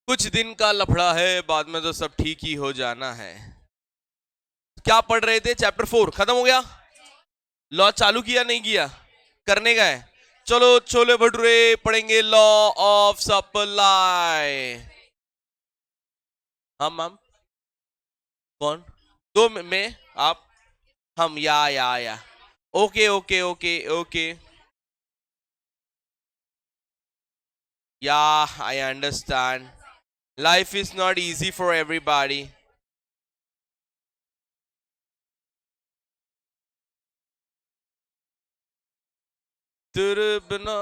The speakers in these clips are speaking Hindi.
कुछ दिन का लफड़ा है, बाद में तो सब ठीक ही हो जाना है। क्या पढ़ रहे थे? चैप्टर 4 खत्म हो गया? लॉ चालू किया नहीं किया? करने का है? चलो छोले भटूरे पढ़ेंगे, लॉ ऑफ सप्लाई। हम कौन? दो में आप, हम, या ओके ओके ओके ओके, या I understand. Life is not easy for everybody. तेरे बिना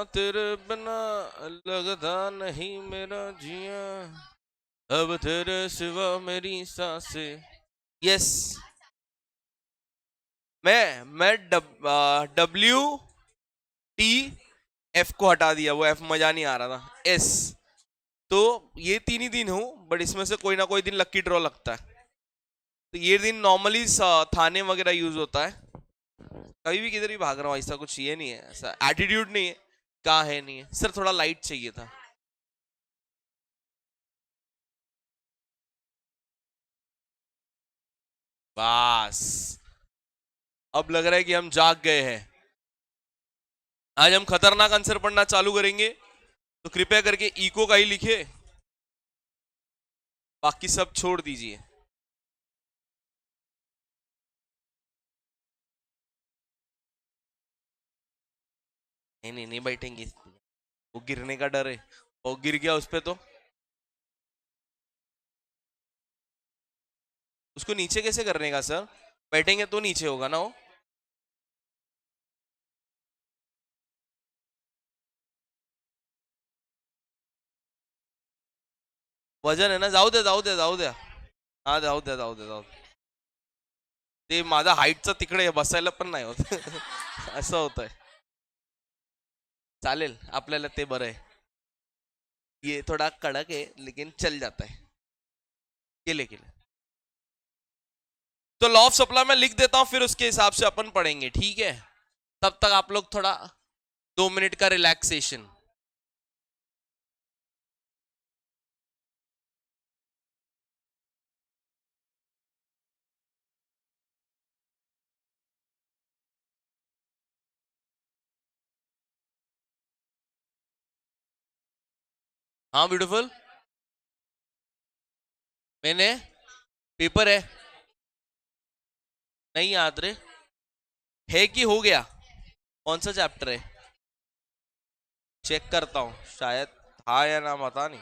लगता नहीं मेरा जिया, अब तेरे सिवा मेरी सांसें। यस। मैं WTF को हटा दिया, वो F मजा नहीं आ रहा था। S। तो ये 3 ही दिन हूं, बट इसमें से कोई ना कोई दिन लक्की ड्रॉ लगता है। तो ये दिन नॉर्मली थाने वगैरह यूज होता है। कभी भी किधर भी भाग रहा हूँ, ऐसा कुछ ये नहीं है, ऐसा एटीट्यूड नहीं है। कहाँ है? नहीं है सर, थोड़ा लाइट चाहिए था। बस अब लग रहा है कि हम जाग गए हैं। आज हम खतरनाक आंसर पढ़ना चालू करेंगे, तो कृपया करके इको का ही लिखे, बाकी सब छोड़ दीजिए। नहीं नहीं नहीं बैठेंगे, वो गिरने का डर है। वो गिर गया उस पे तो उसको नीचे कैसे करने का सर? बैठेंगे तो नीचे होगा ना वो। वजन है ना, जाऊ दे जाऊ दे जाऊ दे। हा जाऊ दे जाऊ दे जाऊ दे. ते माझा हाईटचा तिकडे बसायला पण नाही होत. असं होतंय. चालेल आपल्याला ते बरं आहे. ये थोड़ा कड़क है लेकिन चल जाता है। केले केले। तो लॉ ऑफ सप्लाई में लिख देता हूं, फिर उसके हिसाब से अपन पढ़ेंगे, ठीक है? तब तक आप लोग थोड़ा 2 मिनट का रिलैक्सेशन। हाँ ब्यूटीफुल। मैंने पेपर है, नहीं याद रे। है कि हो गया? कौन सा चैप्टर है? चेक करता हूँ, शायद था या ना, पता नहीं।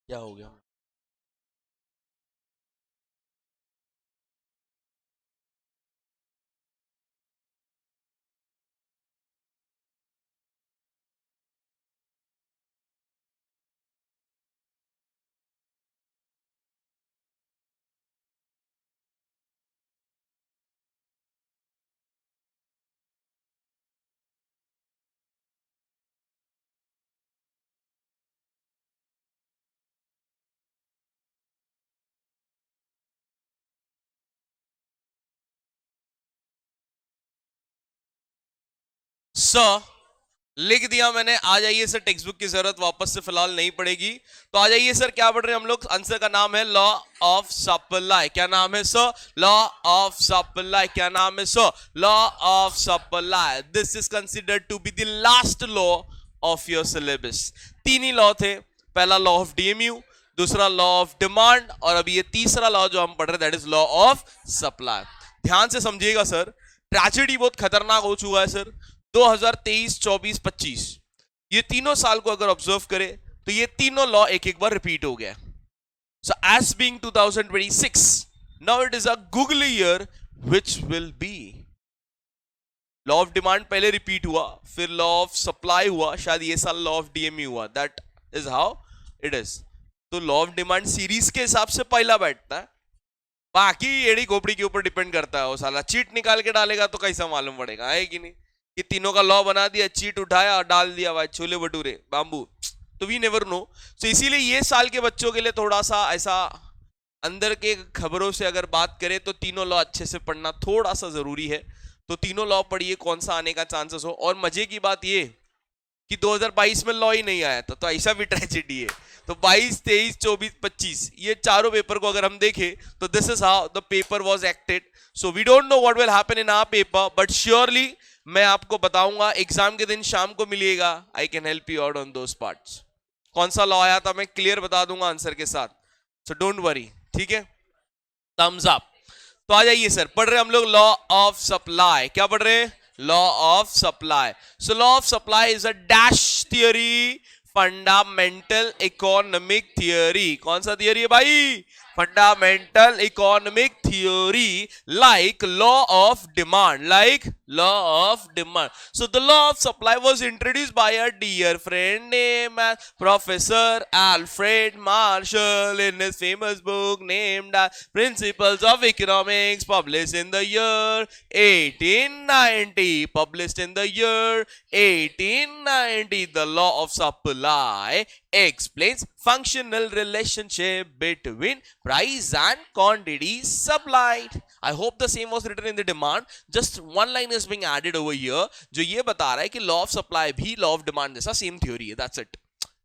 क्या हो गया? सर लिख दिया मैंने, आ जाइए सर, टेक्स्ट बुक की जरूरत वापस से फिलहाल नहीं पड़ेगी। तो आ जाइए सर, क्या पढ़ रहे हैं हम लोग? आंसर का नाम है लॉ ऑफ सप्लाई। क्या नाम है सर? Law of supply. क्या नाम है sir? Law of supply. This is considered to be the last law of your syllabus. तीन ही लॉ थे, पहला लॉ ऑफ डीएमयू, दूसरा लॉ ऑफ डिमांड, और अभी ये तीसरा लॉ जो हम पढ़ रहे हैं that is law of supply. ध्यान से समझिएगा सर, ट्रेजेडी बहुत खतरनाक हो चुका है सर। 2023, 24, 25 ये तीनों साल को अगर ऑब्जर्व करें तो ये तीनों लॉ एक एक बार रिपीट हो गया। So as being 2026 now it is a Google year which will be law of demand पहले रिपीट हुआ, फिर लॉ ऑफ सप्लाई हुआ, शायद ये साल लॉ ऑफ डीएमयू हुआ। That is how it is. तो लॉ ऑफ डिमांड सीरीज के हिसाब से पहला बैठता है, बाकी एड़ी खोपड़ी के ऊपर डिपेंड करता है। वो साला चीट निकाल के डालेगा तो कैसा मालूम पड़ेगा, है कि नहीं? कि तीनों का लॉ बना दिया, चीट उठाया और डाल दिया भाई छोले भटूरे बाम्बू, तो वी नेवर नो। सो इसीलिए ये साल के बच्चों के लिए थोड़ा सा ऐसा अंदर के खबरों से अगर बात करें तो तीनों लॉ अच्छे से पढ़ना थोड़ा सा जरूरी है। तो तीनों लॉ पढ़िए, कौन सा आने का चांसेस हो। और मजे की बात ये कि 2022 में लॉ ही नहीं आया था, तो ऐसा भी ट्रेजेडी है। तो 22, 23, 24, 25 ये चारों पेपर को अगर हम देखें तो this is how the paper was acted. So we don't know what will happen in our paper, but surely मैं आपको बताऊंगा, एग्जाम के दिन शाम को मिलिएगा, I can help you out on those parts. कौन सा लॉ आया था मैं क्लियर बता दूंगा आंसर के साथ, सो डोंट वरी, ठीक है? Thumbs up. तो आ जाइए सर, पढ़ रहे हम लोग लॉ ऑफ सप्लाई। क्या पढ़ रहे हैं? Law of supply. So law of supply is a dash theory, fundamental economic theory. कौन सा थियरी है भाई? Fundamental economic theory, like law of demand, like law of demand. So the law of supply was introduced by a dear friend named as Professor Alfred Marshall in his famous book named as Principles of Economics, published in the year 1890. Published in the year 1890. The law of supply explains functional relationship between price and quantity supplied. I hope the same was written in the demand. Just one line is being added over here जो ये बता रहा है कि law of supply भी law of demand जैसा same theory है. That's it.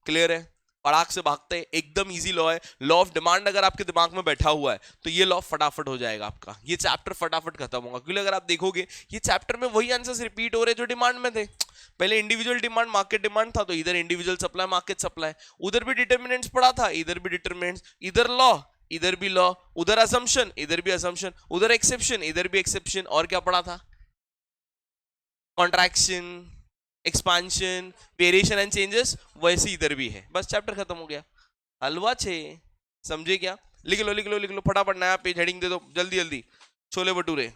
Clear है? पड़ाक से भागते हैं, एकदम इजी लॉ है। लॉ ऑफ डिमांड अगर आपके दिमाग में बैठा हुआ है तो ये लॉ फटाफट हो जाएगा आपका, ये चैप्टर फटाफट खत्म होगा। क्योंकि अगर आप देखोगे ये चैप्टर में वही आंसर्स रिपीट हो रहे जो डिमांड में थे। पहले इंडिविजुअल डिमांड मार्केट डिमांड था, तो इधर इंडिविजुअल सप्लाई मार्केट सप्लाई, उधर भी डिटर्मिनेंट्स पढ़ा था, इधर भी डिटर्मिनेंट्स, इधर लॉ इधर भी लॉ, उधर असम्पशन इधर भी असम्पशन, उधर एक्सेप्शन इधर भी एक्सेप्शन, और क्या पढ़ा था? Contraction, expansion, variation and changes, वैसे इधर भी है। बस चैप्टर खत्म हो गया। हलवा छे, समझे क्या? लिख लो लिख लो लिख लो फटाफट, नया पेज हेडिंग दे दो जल्दी जल्दी। छोले भटूरे।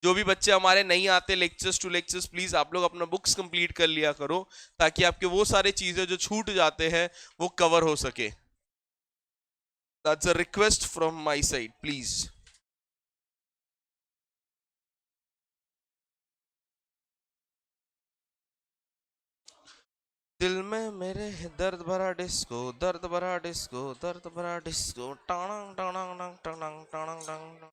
जो भी बच्चे हमारे नहीं आते लेक्चर्स टू लेक्चर्स, प्लीज आप लोग अपना बुक्स कंप्लीट कर लिया करो, ताकि आपके वो सारे चीजें जो छूट जाते हैं वो कवर हो सके। That's a request from my side, please. दिल में मेरे दर्द भरा डिस्को, दर्द भरा डिस्को, दर्द भरा डिस्को, टांग टांग टांग टांग टांग टांग।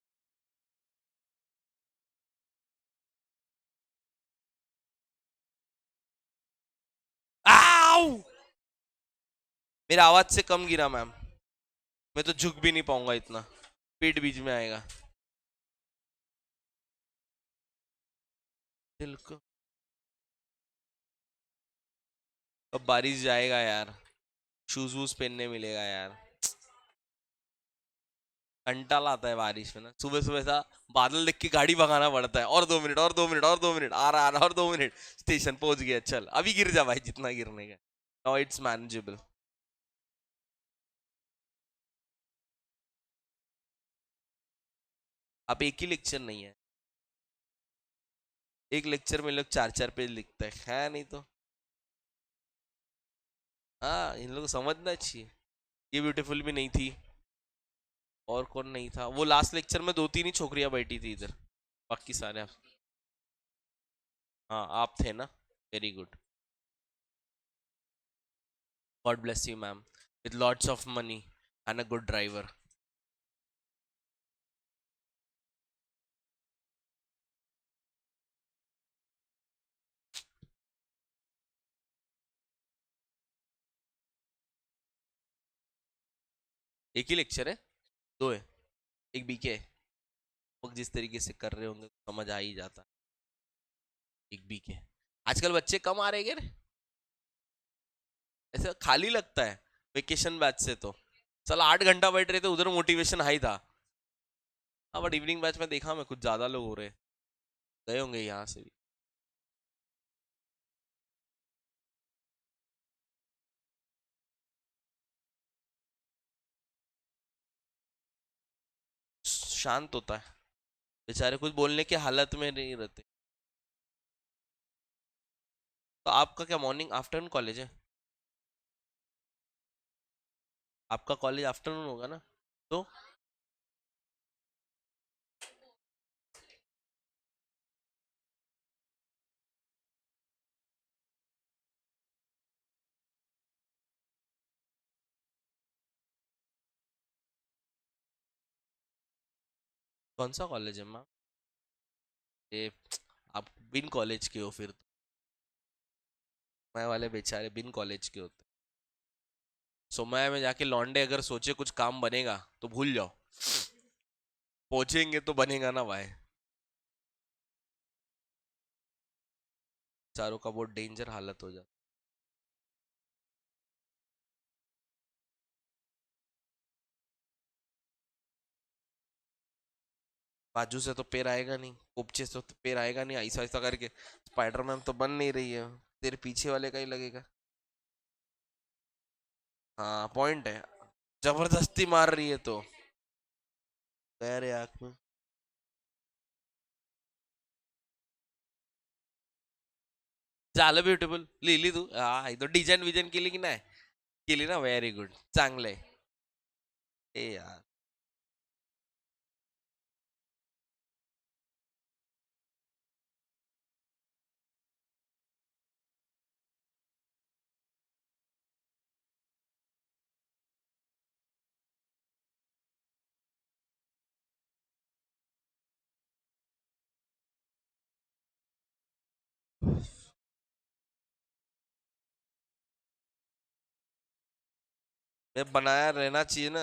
आओ! मेरा आवाज से कम गिरा मैम, मैं तो झुक भी नहीं पाऊंगा इतना, पेट बीच में आएगा। दिल को अब बारिश जाएगा यार, शूज वूज पहनने मिलेगा यार। घंटा लाता है बारिश में ना, सुबह सुबह सा बादल देख के गाड़ी भगाना पड़ता है। और 2 मिनट और 2 मिनट और 2 मिनट, आ रहा और 2 मिनट, स्टेशन पहुंच गया, चल अभी गिर जा भाई जितना गिरने का। Now it's manageable. अब एक ही लेक्चर नहीं है, एक लेक्चर में लोग 4-4 पेज लिखते हैं, है नहीं तो। हाँ, इन लोगों को समझना चाहिए। ये ब्यूटीफुल भी नहीं थी, और कौन नहीं था? वो लास्ट लेक्चर में 2-3 ही छोकरियां बैठी थी इधर, बाकी सारे हाँ आप थे ना, very good, God bless you ma'am, with lots of money and a good driver. एक ही लेक्चर है? दो है? एक बीके है? वो जिस तरीके से कर रहे होंगे तो समझ आ ही जाता। एक बीके। आजकल बच्चे कम आ रहे हैं क्या रे? ऐसा खाली लगता है वेकेशन बैच से तो। चल 8 घंटा बैठ रहे थे उधर, मोटिवेशन हाई था। हाँ बट इवनिंग बैच में देखा मैं कुछ ज्यादा लोग हो रहे, गए होंगे यहाँ से भी। शांत होता है, बेचारे कुछ बोलने की हालत में नहीं रहते। तो आपका क्या मॉर्निंग आफ्टरनून कॉलेज है? आपका कॉलेज आफ्टरनून होगा ना? तो कौन सा कॉलेज है माँ? ये आप बिन कॉलेज के हो फिर तो। मैं वाले बेचारे बिन कॉलेज के होते। सोमाया में जाके लौंडे अगर सोचे कुछ काम बनेगा तो भूल जाओ, पहुंचेंगे तो बनेगा ना भाई। चारों का बहुत डेंजर हालत हो जाती। बाजू से तो पैर आएगा नहीं, उपचे से तो पैर आएगा नहीं, ऐसा ऐसा करके स्पाइडरमैन तो बन नहीं रही है। तेरे पीछे वाले का ही लगेगा। हाँ पॉइंट है। जबरदस्ती मार रही है तो गया रे आँख में। झालं ब्युटिफुल, लिहिली तू? हा तो डिझाईन विजन केली की नाही? केली ना, व्हेरी गुड, चांगलंय. ए यार. मैं बनाया रहना चाहिए ना,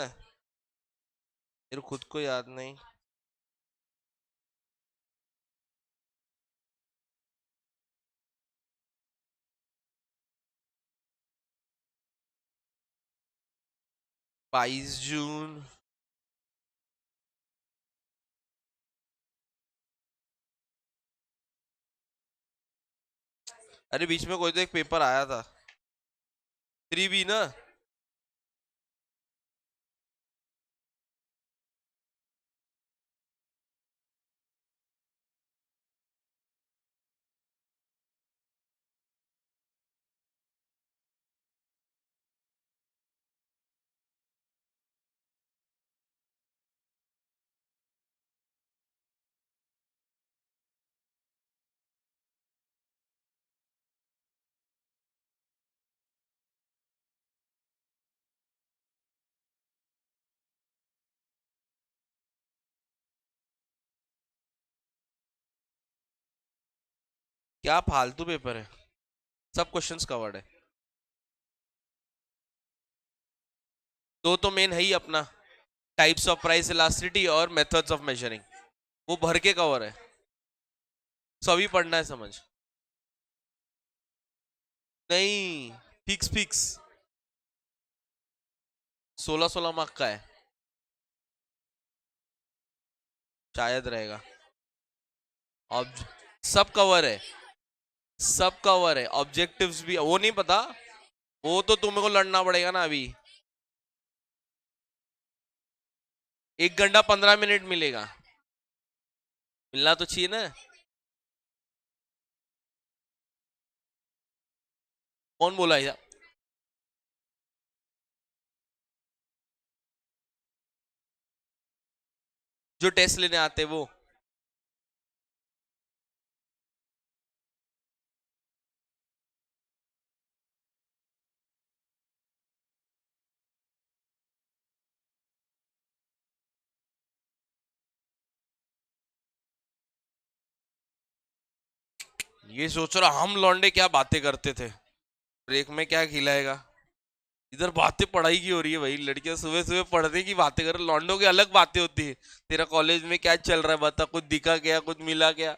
मेरे खुद को याद नहीं. 22 जून. अरे बीच में कोई तो एक पेपर आया था, 3B ना. क्या फालतू पेपर है, सब क्वेश्चंस कवर्ड है. दो तो मेन है ही अपना, टाइप्स ऑफ प्राइस इलास्टिसिटी और मेथड्स ऑफ मेजरिंग, वो भर के कवर है. सभी पढ़ना है समझ. नहीं, फिक्स फिक्स 16-16 मार्क का है, शायद रहेगा. अब सब कवर है, सब कवर है, ऑब्जेक्टिव्स भी. वो नहीं पता, वो तो तुम्हें को लड़ना पड़ेगा ना अभी. 1 घंटा 15 मिनट मिलेगा, मिलना तो चाहिए ना. कौन बोला है? जो टेस्ट लेने आते हैं वो. ये सोच रहा हम लौंडे क्या बातें करते थे, ब्रेक में क्या खिलाएगा. इधर बातें पढ़ाई की हो रही है भाई, लड़कियां सुबह सुबह पढ़ने की बातें कर, लौंडों की अलग बातें होती है। तेरा कॉलेज में क्या चल रहा है बता, कुछ दिखा क्या, कुछ मिला क्या,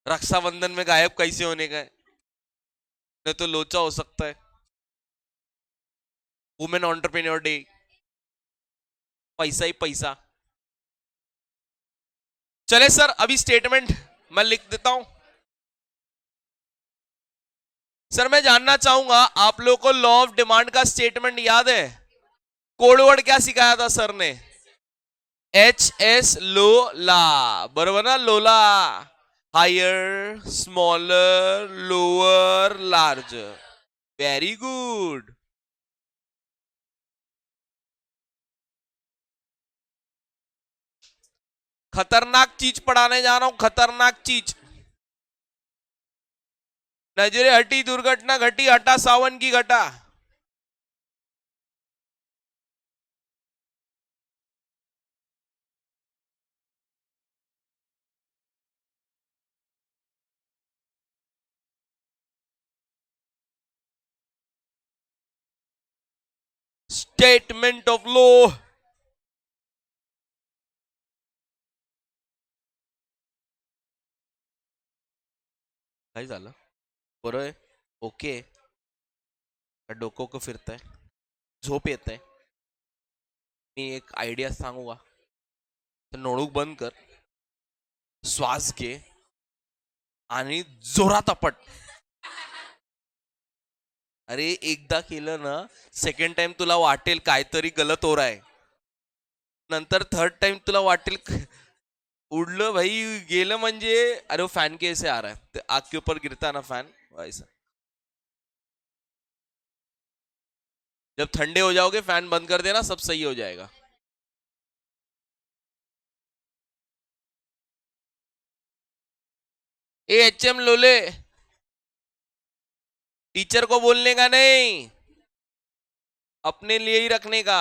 रक्षाबंधन में गायब कैसे होने का है, नहीं तो लोचा हो सकता है। वुमेन एंटरप्रेन्योर डे, पैसा ही पैसा। चले सर, अभी स्टेटमेंट मैं लिख देता हूं। सर मैं जानना चाहूंगा आप लोगों को लॉ ऑफ डिमांड का स्टेटमेंट याद है? कोडवर्ड क्या सिखाया था सर ने? HS लोला, बरोबर ना? लोला higher, smaller, lower, large. Very good. खतरनाक चीज पढ़ाने जा रहा हूं, खतरनाक चीज। नजरे हटी दुर्घटना घटी, हटा सावन की घटा। Statement of law. काय झालं? बरं आहे? ओके. डोकं को फिरतंय, झोप येत आहे, मी एक आयडिया सांगू का? तर नोळूक बंद कर, श्वास घे आणि जोरात आपट. अरे एकदा केलं ना, सेकंड टाइम तुला वाटेल काहीतरी गलत हो रहा है, नंतर थर्ड टाइम तुला वाटेल उड़लं भाई, गेलं म्हणजे अरे वो फैन कैसे आ रहा है, तो आग के ऊपर गिरता है ना फैन, वैसा। जब ठंडे हो जाओगे फैन बंद कर देना, सब सही हो जाएगा। HM लोले, टीचर को बोलने का नहीं, अपने लिए ही रखने का।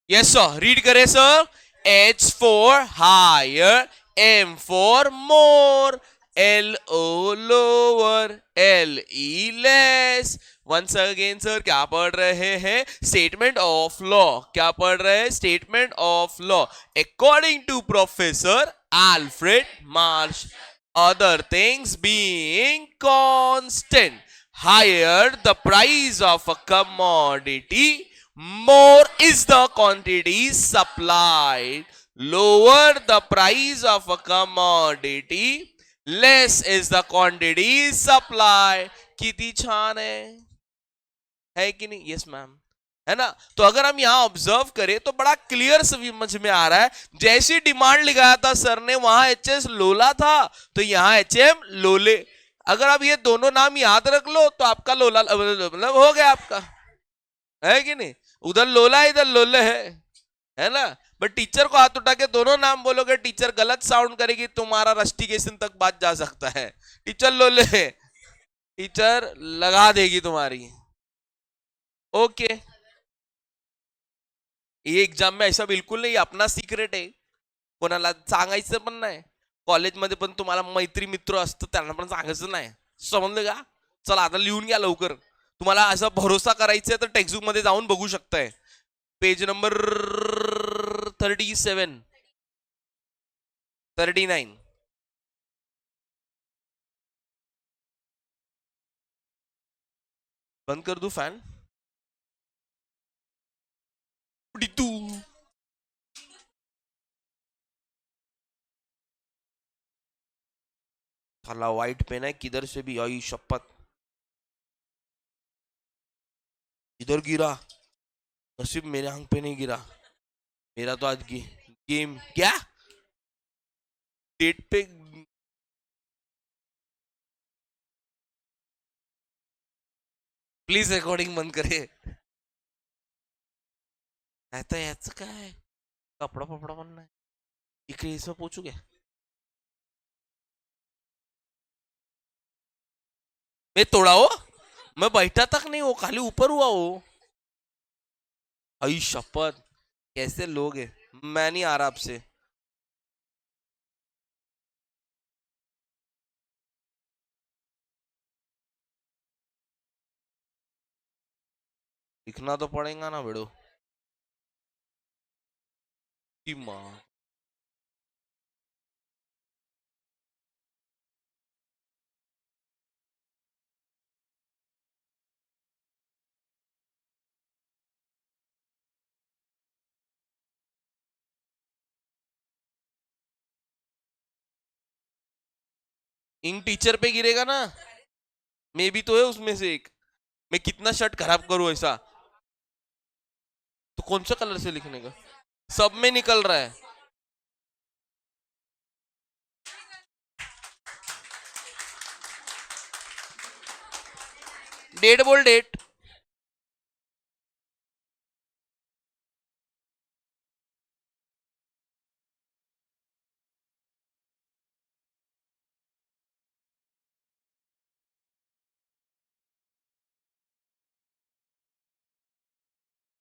यस सर, रीड करे sir. H for higher, M for more, LO lower, LE less। Once again sir, क्या पढ़ रहे हैं? Statement of law. क्या पढ़ रहे हैं? Statement of law. According to professor Alfred Marsh, other things being constant, higher the price of a commodity, more is the quantity supplied, lower the price of a commodity, less is the quantity supplied। किती छान है कि नहीं? यस मैम, है ना? तो अगर हम यहां ऑब्जर्व करें तो बड़ा क्लियर समझ में आ रहा है, जैसी डिमांड लगाया था सर ने वहां HS लोला था, तो यहां HM लोले। अगर आप ये दोनों नाम याद रख लो तो आपका लोला मतलब हो गया आपका, है कि नहीं? उधर लोला इधर लोले है ना? बट टीचर को हाथ उठा के दोनों नाम बोलोगे, टीचर गलत साउंड करेगी, तुम्हारा रस्टिकेशन तक बात जा सकता है। टीचर लोले, टीचर लगा देगी तुम्हारी। ओके, ये एग्जाम में ऐसा बिलकुल नाही, अपना सिक्रेट आहे, कोणाला सांगायचं पण नाही। कॉलेजमध्ये पण तुम्हाला मैत्री मित्र असतं, त्यांना पण सांगायचं नाही, समजलं का? चला आता लिहून घ्या लवकर। तुम्हाला असा भरोसा करायचा आहे तर टेक्स्टबुक मध्ये जाऊन बघू शकताय, पेज नंबर 37, 39। बंद कर दू फैन? तू साला वाइट पेन है, किधर से भी आई शपथ, इधर गिरा, नसीब मेरे आंख पे नहीं गिरा। मेरा तो आज गेम क्या डेट पे, प्लीज रेकॉर्डिंग बंद करे। आता याचं काय, कपडा फपडा पण नाही इकडे, इसमें पूछू क्या? मैं तोड़ा हो, मैं बैठा तक नहीं, वो खाली ऊपर हुआ वो। आई शपथ, कैसे लोग हैं। मैं नहीं आ रहा आपसे। लिखना तो पड़ेगा ना बेड़ो की माँ। इंक टीचर पे गिरेगा ना, मे भी तो है उसमें से एक। मैं कितना शर्ट खराब करूं ऐसा। तो कौन सा कलर से लिखने का, सब में निकल रहा है। डेट बोल डेट।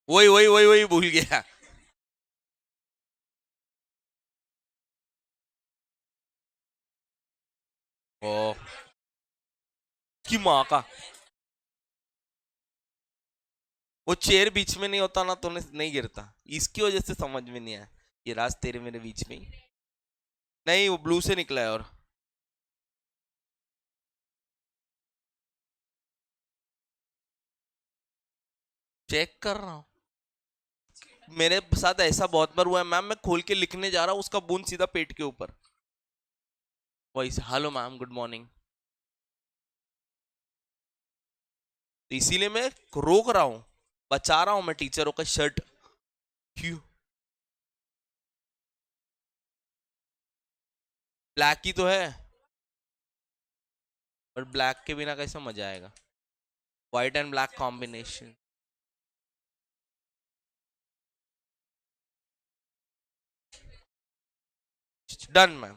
वही वही वही वही भूल गया। ओ की माँ का। वो चेयर बीच में नहीं होता ना तो नहीं गिरता, इसकी वजह से समझ में नहीं आया। ये राज तेरे मेरे बीच में ही। नहीं, वो ब्लू से निकला है। और चेक कर रहा हूँ। मेरे साथ ऐसा बहुत बार हुआ है मैम, मैं खोल के लिखने जा रहा हूँ, उसका बूंद सीधा पेट के ऊपर। वही से हेलो मैम गुड मॉर्निंग। तो इसीलिए मैं रोक रहा हूँ, बचा रहा हूँ मैं टीचरों का शर्ट। क्यों? ब्लैक ही तो है, पर ब्लैक के बिना कैसे मजा आएगा। White and black combination. Done ma'am.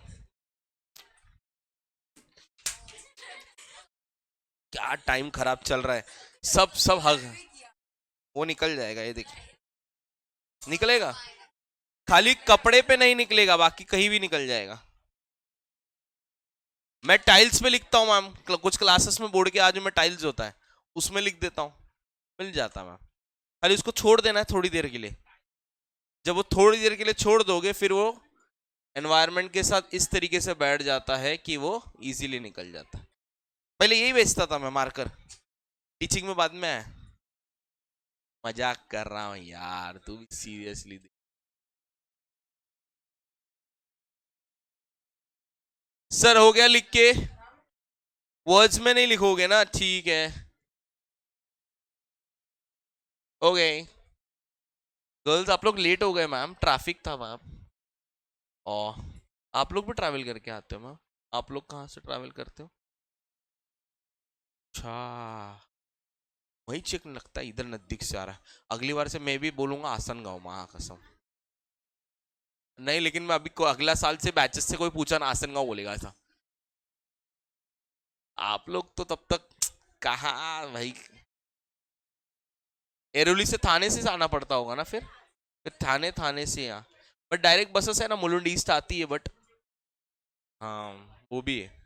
क्या टाइम खराब चल रहा है। सब सब हग। वो निकल जाएगा, ये देख। निकलेगा। खाली कपड़े पे नहीं निकलेगा, बाकी कहीं भी निकल जाएगा। मैं टाइल्स पे लिखता हूँ मैम, कुछ क्लासेस में बोर्ड के आज में टाइल्स होता है, उसमें लिख देता हूँ, मिल जाता मैम। खाली उसको छोड़ देना है थोड़ी देर के लिए। जब वो थोड़ी देर के लिए छोड़ दोगे, फिर वो एनवायरनमेंट के साथ इस तरीके से बैठ जाता है कि वो इजीली निकल जाता है। पहले यही बेचता था मैं मार्कर, टीचिंग में बाद में आया। मजाक कर रहा हूँ यार, तू भी सीरियसली। सर हो गया लिख के। वर्ड्स में नहीं लिखोगे ना, ठीक है। ओके गर्ल्स, आप लोग लेट हो गए मैम, ट्रैफिक था मैम। और आप लोग भी ट्रैवल करके आते हो मैम? आप लोग कहाँ से ट्रैवल करते हो? अच्छा, वही चेक लगता है इधर नजदीक से आ रहा है। अगली बार से मैं भी बोलूंगा आसन गाँव, महा कसम। नहीं, लेकिन मैं अभी अगला साल से बैचेस से कोई पूछा ना, आसन गाँव बोलेगा ऐसा। आप लोग तो तब तक कहा भाई। एरोली से थाने से आना पड़ता होगा ना फिर थाने थाने से यहाँ। बट डायरेक्ट बसेस है ना, मुलुंड ईस्ट आती है बट। हाँ, वो भी है।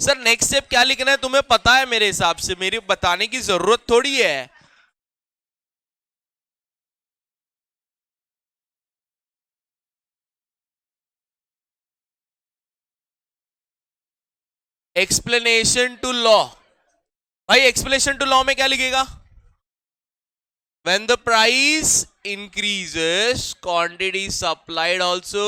सर नेक्स्ट स्टेप क्या लिखना है तुम्हें पता है? मेरे हिसाब से मेरी बताने की जरूरत थोड़ी है। Explanation to law. भाई एक्सप्लेनेशन टू लॉ में क्या लिखेगा? When the price increases, quantity supplied also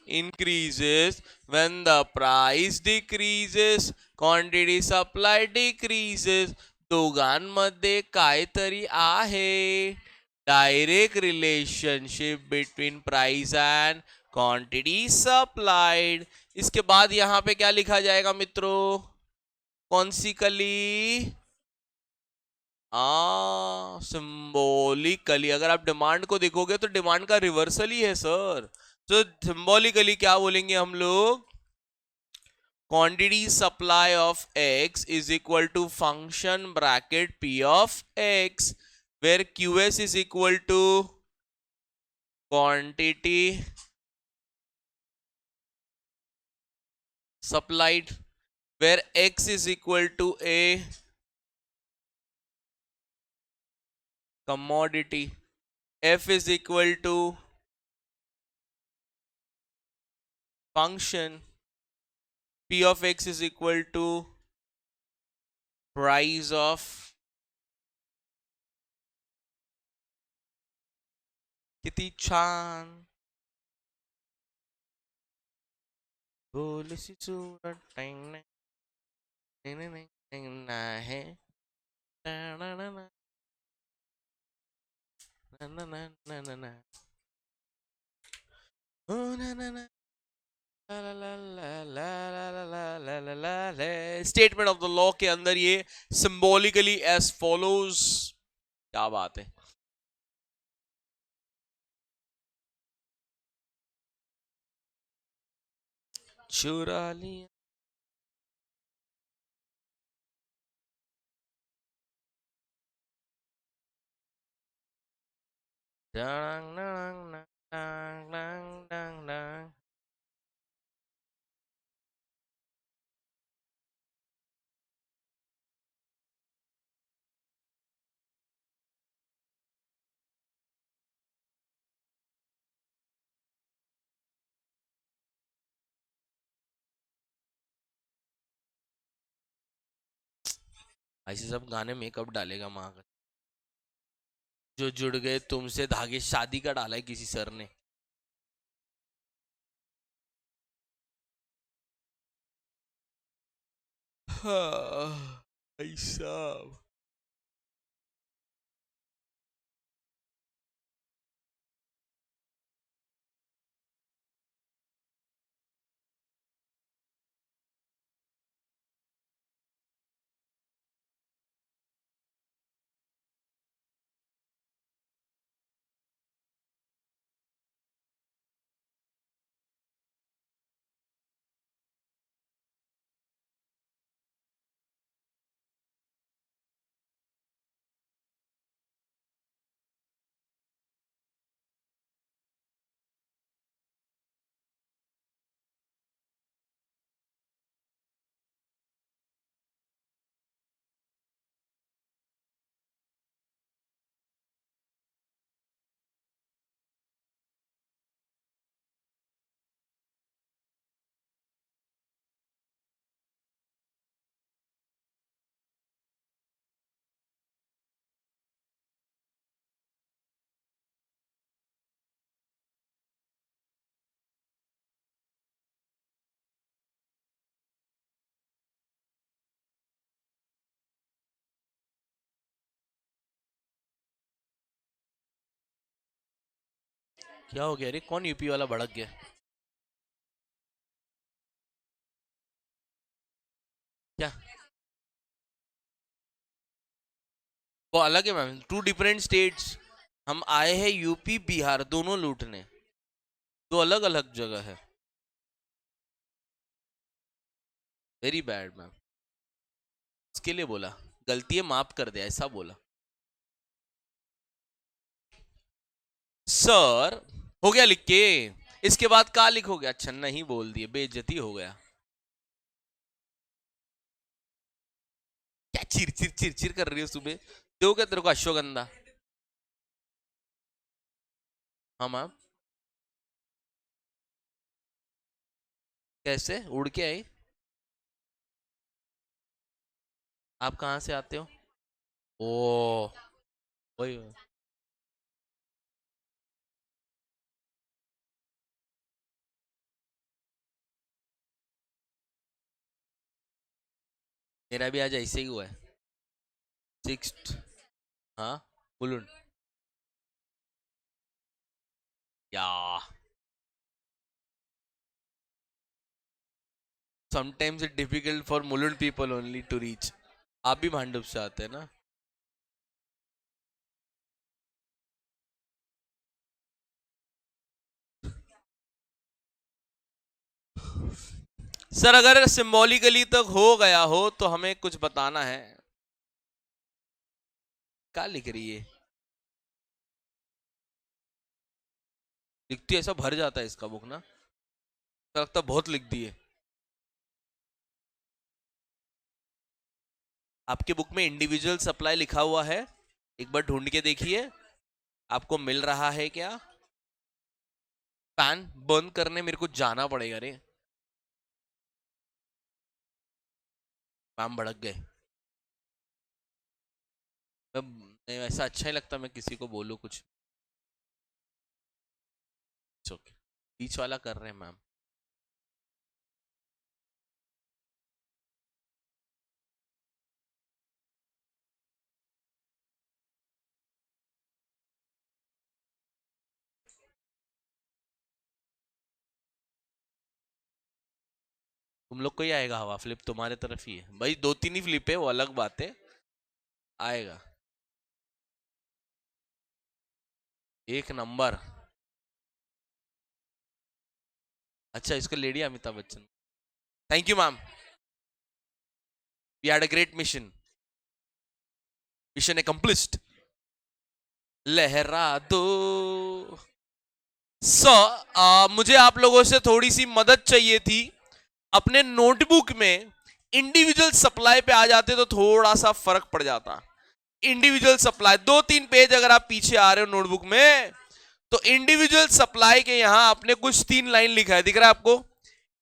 increases. When the price decreases, quantity supplied decreases. दोघांमध्ये काहीतरी आहे, direct relationship between price and quantity supplied. इसके बाद यहां पे क्या लिखा जाएगा मित्रों? कौन सी कली? सिंबॉलिकली अगर आप डिमांड को देखोगे तो डिमांड का रिवर्सल ही है सर। तो सिंबॉलिकली क्या बोलेंगे हम लोग, quantity supply of x is equal to function bracket p of x, where qs is equal to quantity supplied, where x is equal to a commodity, f is equal to function, p of x is equal to price of, किती छान बोल सी सूरत टैंग है स्टेटमेंट ऑफ द लॉ के अंदर ये सिंबॉलिकली एज फॉलोज। क्या बात है। चुरा लिया डंग डंग डंग डंग डंग डंग। ऐसे सब गाने में कब डालेगा माँ का। जो जुड़ गए तुमसे धागे शादी का डाला है किसी सर ने। हाँ, ऐसा क्या हो गया रे, कौन यूपी वाला भड़क गया। क्या वो अलग है मैम, टू डिफरेंट स्टेट्स। हम आए हैं यूपी बिहार दोनों लूटने, दो अलग अलग जगह है। Very bad ma'am. इसके लिए बोला गलती है माफ कर दे, ऐसा बोला सर। हो गया लिख के, इसके बाद का लिखोगे। अच्छा नहीं बोल दिए, बेइज्जती हो गया। क्या चिर चिर चिर चिर कर रही हो सुबह। दो क्या तेरे को अश्वगंधा। हाँ मैम। कैसे उड़ के आई। आप कहाँ से आते हो। ओ वही। मेरा भी आज ऐसे ही हुआ है। सिक्स्थ। हाँ बुलून। या sometimes it difficult for Mulund people only to reach. आप भी भांडुप से आते हैं ना। सर अगर सिंबॉलिकली तक हो गया हो तो हमें कुछ बताना है। क्या लिख रही है? लिखती ऐसा भर जाता है इसका बुक ना, तो लगता है बहुत लिख दिए। आपके बुक में इंडिविजुअल सप्लाई लिखा हुआ है, एक बार ढूंढ के देखिए आपको मिल रहा है क्या। फैन बंद करने मेरे को जाना पड़ेगा रे। मैम भड़क गए। नहीं, ऐसा अच्छा ही लगता मैं किसी को बोलूं कुछ। ओके, बीच वाला कर रहे हैं मैम। तुम लोग को ही आएगा हवा, फ्लिप तुम्हारे तरफ ही है भाई, दो तीन ही फ्लिप है वो अलग बात है, आएगा। एक नंबर। अच्छा इसको lady Amitabh Bachchan. Thank you ma'am, we had a great mission, mission accomplished. लहरा दो। मुझे आप लोगों से थोड़ी सी मदद चाहिए थी। अपने नोटबुक में इंडिविजुअल सप्लाई पे आ जाते तो थोड़ा सा फर्क पड़ जाता। इंडिविजुअल सप्लाई दो तीन पेज अगर आप पीछे आ रहे हो नोटबुक में, तो इंडिविजुअल सप्लाई के यहां आपने कुछ तीन लाइन लिखा है, दिख रहा है आपको।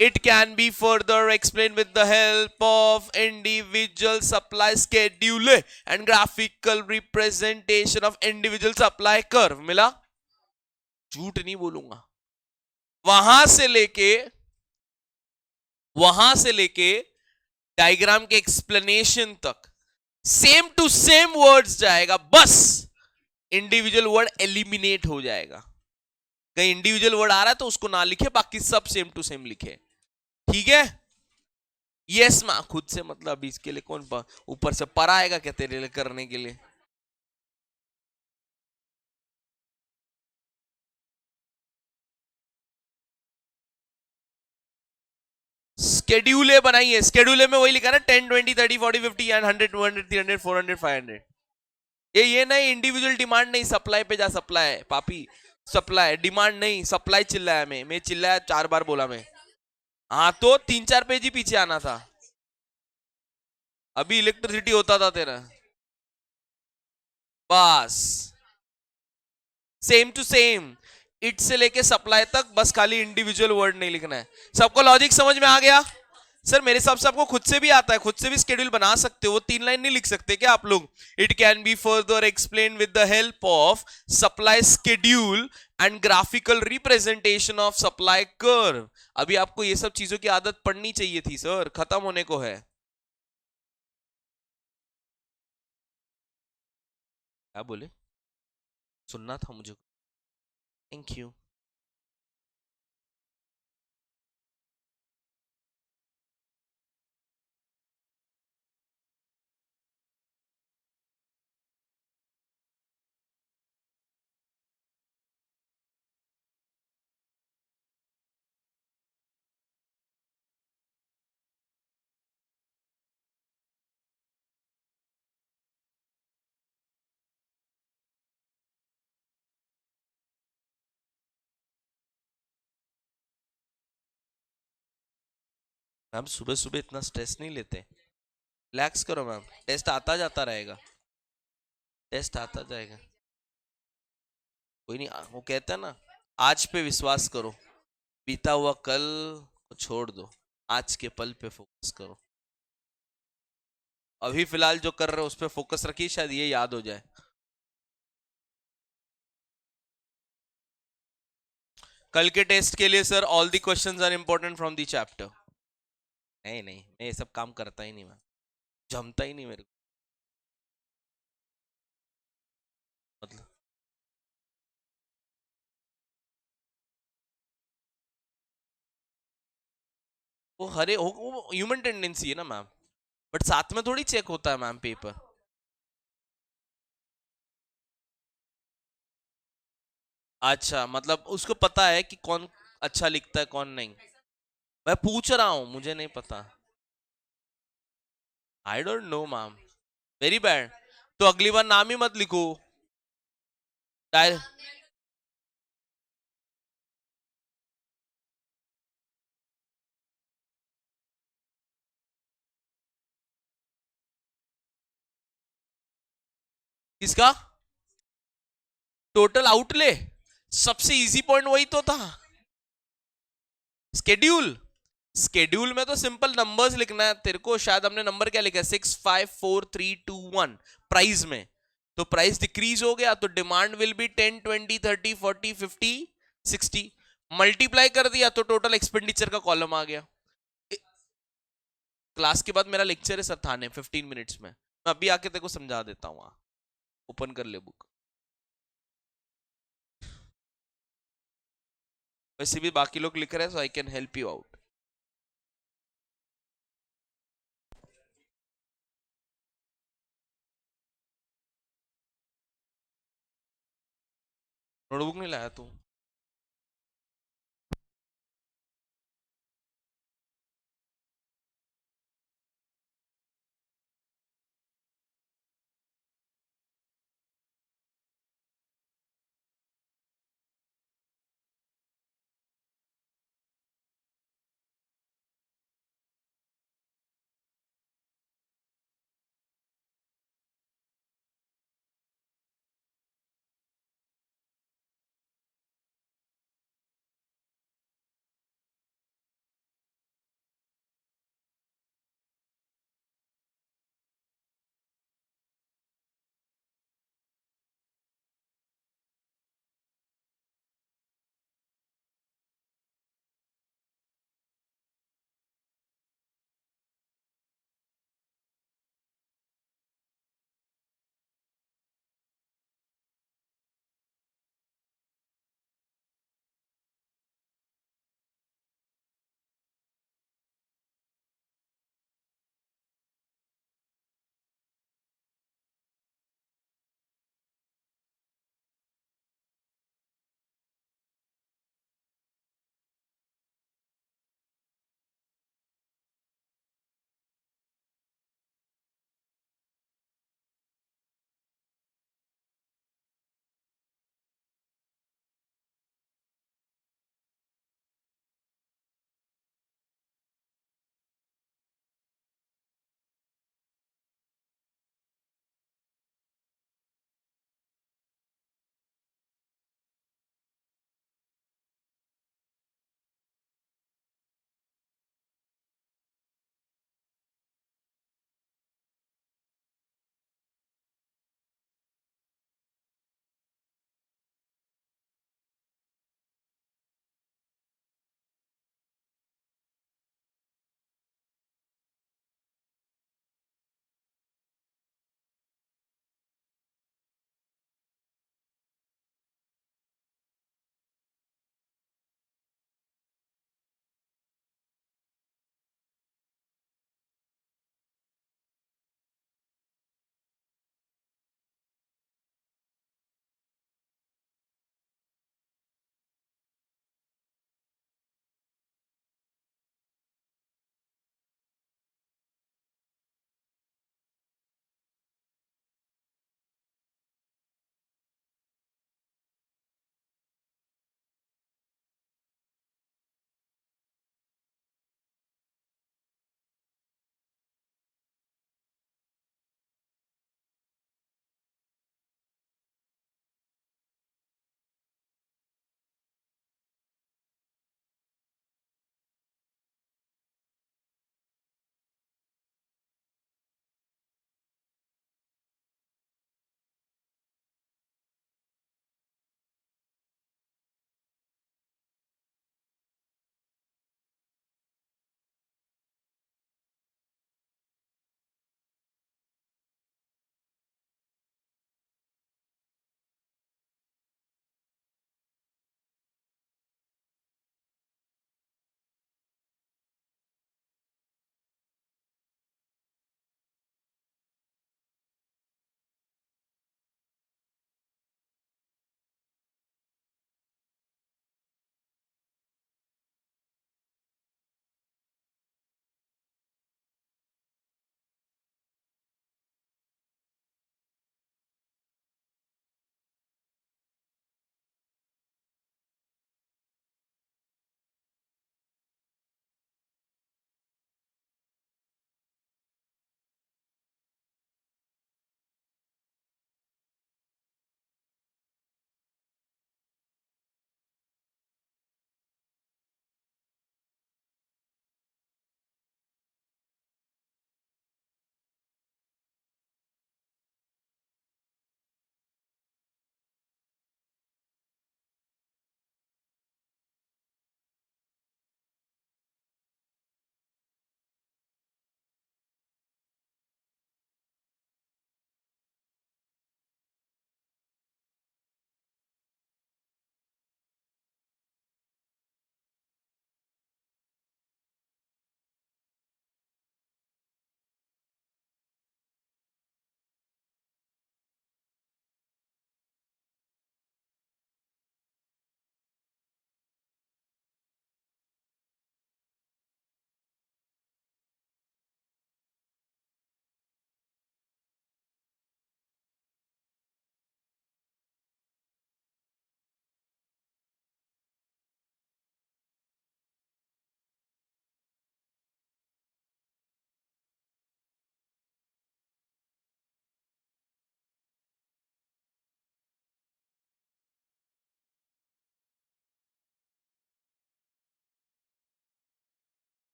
It can be further explain with the help of individual supply schedule and graphical representation of individual supply curve. मिला? झूठ नहीं बोलूंगा। वहां से लेके वहां से लेके डायग्राम के एक्सप्लेनेशन तक सेम टू सेम वर्ड्स जाएगा, बस इंडिविजुअल वर्ड एलिमिनेट हो जाएगा। कहीं इंडिविजुअल वर्ड आ रहा है तो उसको ना लिखे, बाकी सब सेम टू सेम लिखे। ठीक है? यस मां, खुद से मतलब अभी इसके लिए कौन ऊपर से पर आएगा क्या तेरे लिए करने के लिए? स्केड्यूले बनाइए, स्केड्यूले में वही लिखा ना 10 20 30 40 50 एंड 100 200 300 400 500। ये नहीं, इंडिविजुअल डिमांड नहीं, सप्लाई पे जा। सप्लाई है पापी, सप्लाई डिमांड नहीं, सप्लाई चिल्लाया मैं चिल्लाया 4 बार बोला मैं। हाँ तो 3 4 पेज ही पीछे आना था, अभी इलेक्ट्रिसिटी होता था तेरा। बस सेम टू सेम, इट से लेके सप्लाई तक, बस खाली इंडिविजुअल वर्ड नहीं लिखना है। सबको लॉजिक समझ में आ गया? सर मेरे हिसाब से आपको खुद से भी आता है, खुद से भी स्केड्यूल बना सकते हो, वो 3 लाइन नहीं लिख सकते क्या आप लोग? It can be further explain with the help of supply schedule and graphical representation of supply curve. अभी आपको ये सब चीजों की आदत पड़नी चाहिए थी सर, खत्म होने को है। क्या बोले? सुनना था मुझे। Thank you. मैम सुबह सुबह इतना स्ट्रेस नहीं लेते, रिलैक्स करो मैम, टेस्ट आता जाता रहेगा, टेस्ट आता जाएगा। कोई नहीं, वो कहता है ना, आज पे विश्वास करो, बीता हुआ कल को छोड़ दो, आज के पल पे फोकस करो। अभी फिलहाल जो कर रहे हो उस पे फोकस रखिए, शायद ये याद हो जाए। कल के टेस्ट के लिए sir all the questions are important from the chapter. नहीं नहीं, मैं ये सब काम करता ही नहीं, मैं जमता ही नहीं मेरे को, मतलब। वो हरे वो ह्यूमन टेंडेंसी है ना मैम, बट साथ में थोड़ी चेक होता है मैम पेपर। अच्छा मतलब उसको पता है कि कौन अच्छा लिखता है कौन नहीं। मैं पूछ रहा हूं, मुझे नहीं पता। आई don't no ma'am, very bad. तो अगली बार नाम ही मत लिखो। किसका? टोटल आउटले, सबसे इजी पॉइंट वही तो था। स्केड्यूल, स्केड्यूल में तो सिंपल नंबर्स लिखना है तेरे को। शायद हमने नंबर क्या लिखा है, 6, 5, 4, 3, 2, 1 प्राइस में। तो प्राइस डिक्रीज हो गया तो डिमांड विल बी 10, 20, 30, 40, 50, 60। मल्टीप्लाई कर दिया तो टोटल एक्सपेंडिचर का कॉलम आ गया। क्लास के बाद मेरा लेक्चर है सर थाने 15 मिनट्स में, मैं अभी आके तेरे को समझा देता हूँ। ओपन कर ले बुक। वैसे भी बाकी लोग लिख रहे हैं, so I can help you out. Notebook नहीं लाया तू?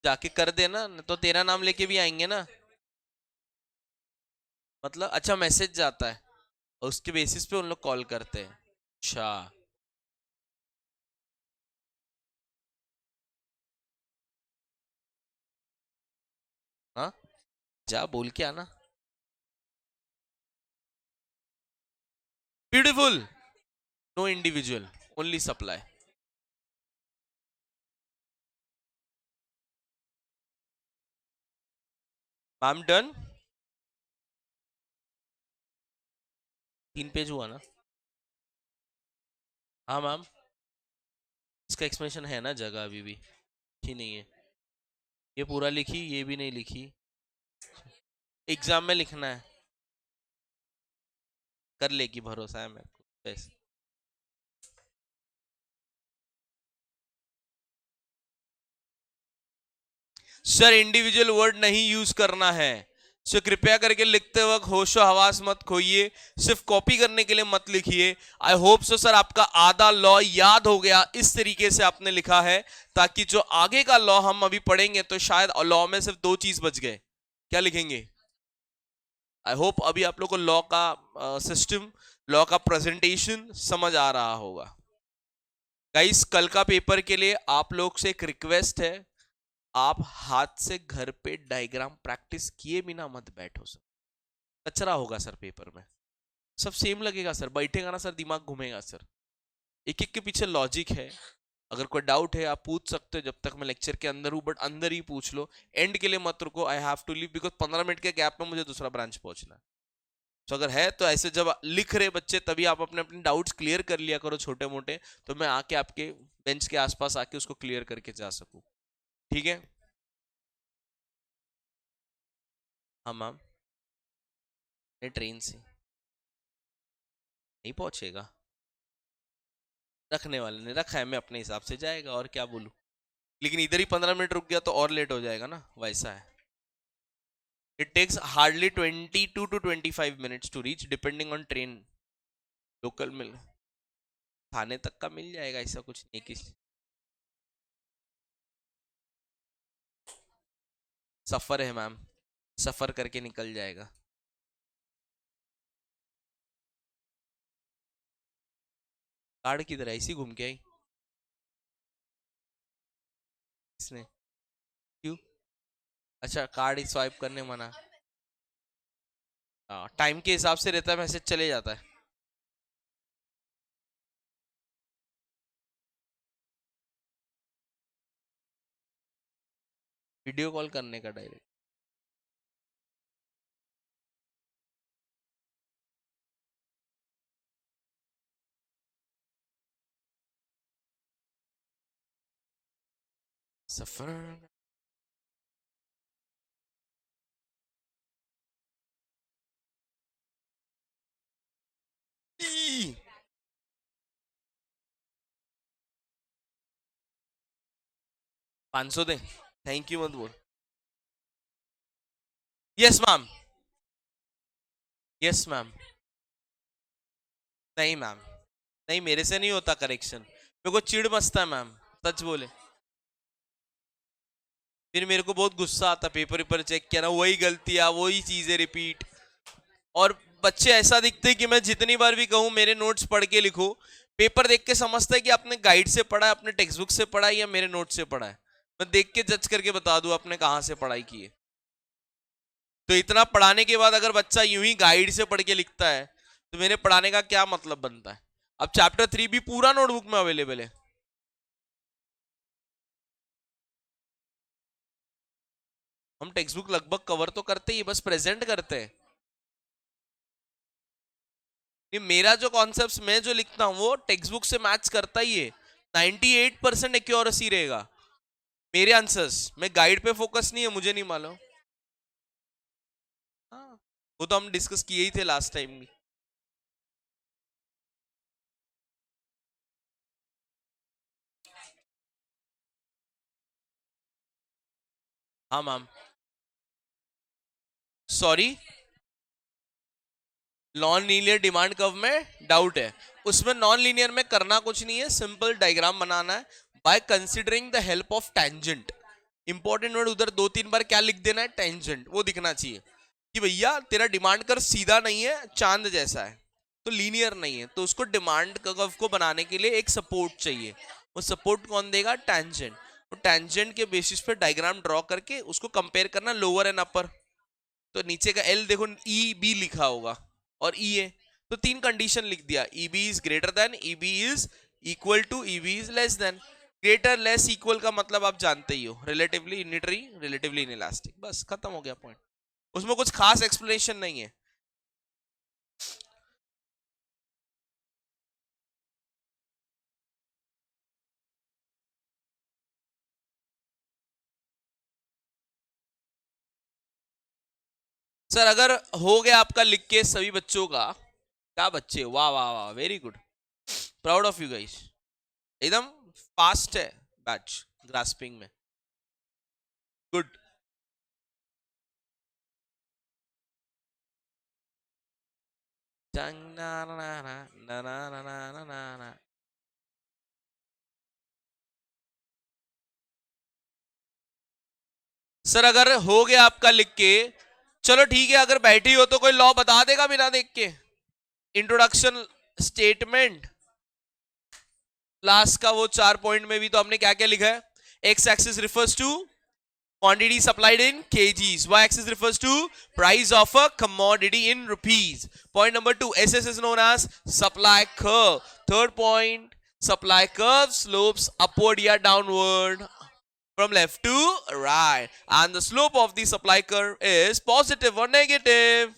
जाके कर देना, तो तेरा नाम लेके भी आएंगे ना। मतलब अच्छा मैसेज जाता है, उसके बेसिस पे उन लोग कॉल करते हैं। अच्छा। हाँ, जा बोल के आना। Beautiful. No individual, only supply. Ma'am done. 3 page हुआ ना। हाँ मैम, इसका एक्सप्लेनेशन है ना, जगह अभी भी ही नहीं है। ये पूरा लिखी, ये भी नहीं लिखी। एग्जाम में लिखना है, कर लेगी, भरोसा है मेरे को बस। सर इंडिविजुअल वर्ड नहीं यूज करना है, सो कृपया करके लिखते वक्त होशो हवास मत खोइए, सिर्फ कॉपी करने के लिए मत लिखिए। आई होप सो सर आपका आधा लॉ याद हो गया, इस तरीके से आपने लिखा है, ताकि जो आगे का लॉ हम अभी पढ़ेंगे तो शायद लॉ में सिर्फ 2 चीज बच गए। क्या लिखेंगे? आई होप अभी आप लोग को लॉ का सिस्टम, लॉ का प्रेजेंटेशन समझ आ रहा होगा। गाइस कल का पेपर के लिए आप लोग से एक रिक्वेस्ट है, आप हाथ से घर पे डायग्राम प्रैक्टिस किए बिना मत बैठो सर, कचरा होगा सर पेपर में। सब सेम लगेगा सर, बैठेगा ना सर दिमाग घूमेगा सर। एक एक के पीछे लॉजिक है। अगर कोई डाउट है आप पूछ सकते हो, जब तक मैं लेक्चर के अंदर हूं, बट अंदर ही पूछ लो, एंड के लिए मत रुको। I have to leave because 15 minute के गैप में मुझे दूसरा ब्रांच पहुंचना है। तो अगर है तो ऐसे जब लिख रहे बच्चे तभी आप अपने अपने डाउट्स क्लियर कर लिया करो छोटे मोटे, तो मैं आके आपके बेंच के आसपास आके उसको क्लियर करके जा सकूं। ठीक है। हाँ मैम। ट्रेन से नहीं पहुंचेगा, रखने वाले ने रखा है, मैं अपने हिसाब से जाएगा, और क्या बोलूं। लेकिन इधर ही 15 मिनट रुक गया तो और लेट हो जाएगा ना, वैसा है। It takes hardly 22 to 25 minutes to reach depending on train. Local मिल थाने तक का मिल जाएगा, ऐसा कुछ नहीं कि सफर है मैम, सफर करके निकल जाएगा। कार्ड किधर है? ऐसी घूम के आई इसने? क्यों? अच्छा कार्ड स्वाइप करने मना। हाँ टाइम के हिसाब से रहता है, मैसेज चले जाता है। वीडियो कॉल करने का direct. Suffer. E! 500 they, thank you मत बोल। Yes ma'am. Yes ma'am. नहीं मैम, नहीं मेरे से नहीं होता करेक्शन, मेरे को चिढ़ मचता है मैम, सच बोले। फिर मेरे को बहुत गुस्सा आता, पेपर पेपर चेक किया ना, वही गलतियां वही चीजें रिपीट। और बच्चे ऐसा दिखते हैं कि मैं जितनी बार भी कहूं मेरे नोट्स पढ़ के लिखो, पेपर देख के समझता है कि आपने गाइड से पढ़ा है, अपने टेक्स्ट बुक से पढ़ा है या मेरे नोट से पढ़ा है। मैं देख के जज करके बता दूं आपने कहां से पढ़ाई की है। तो इतना पढ़ाने के बाद अगर बच्चा यूं ही गाइड से पढ़ के लिखता है तो मेरे पढ़ाने का क्या मतलब बनता है? अब चैप्टर 3 भी पूरा नोटबुक में अवेलेबल है। हम टेक्स्ट बुक लगभग कवर तो करते ही, बस प्रेजेंट करते हैं। ये मेरा जो कॉन्सेप्ट मैं जो लिखता हूं वो टेक्स्ट बुक से मैच करता ही है। 98% एक्यूरेसी रहेगा मेरे आंसर्स में, गाइड पे फोकस नहीं है, मुझे नहीं मालूम। हाँ, वो तो हम डिस्कस किए ही थे लास्ट टाइम भी। हाँ ma'am. Sorry, non linear demand curve में डाउट है। उसमें नॉन लीनियर में करना कुछ नहीं है, सिंपल डायग्राम बनाना है by considering the help of tangent. Important word उधर 2-3 बार क्या लिख देना है, टेंजेंट, वो दिखना चाहिए कि भैया तेरा डिमांड कर्व सीधा नहीं है, चांद जैसा है, तो लीनियर नहीं है, तो उसको डिमांड कर्व को बनाने के लिए एक सपोर्ट चाहिए। वो सपोर्ट कौन देगा, टेंजेंट। तो टेंजेंट के बेसिस पे डायग्राम ड्रॉ करके उसको कंपेयर करना लोअर एंड अपर। तो नीचे का एल देखो ई बी लिखा होगा और ई ए, तो 3 कंडीशन लिख दिया, E B is greater than, E B is equal to, E B is less than. Greater less equal का मतलब आप जानते ही हो, रिलेटिवली यूनिटरी, रिलेटिवली इनइलास्टिक, बस खत्म हो गया पॉइंट। उसमें कुछ खास एक्सप्लेनेशन नहीं है। सर अगर हो गया आपका लिख के सभी बच्चों का, क्या बच्चे, वाह वाह वाह, very good, proud of you guys, एकदम फास्ट है बैच ग्रास्पिंग में, गुड। सर अगर हो गया आपका लिख के, चलो ठीक है, अगर बैठी हो तो कोई लॉ बता देगा बिना देख के। इंट्रोडक्शन स्टेटमेंट लास्ट का वो 4 पॉइंट में भी तो हमने क्या क्या लिखा है, X axis refers to quantity supplied in kgs, y axis refers to price of a commodity in rupees. Point number 2, SS is known as supply curve. Third point, supply curve slopes upward or downward from left to right, and the slope of the supply curve is positive or negative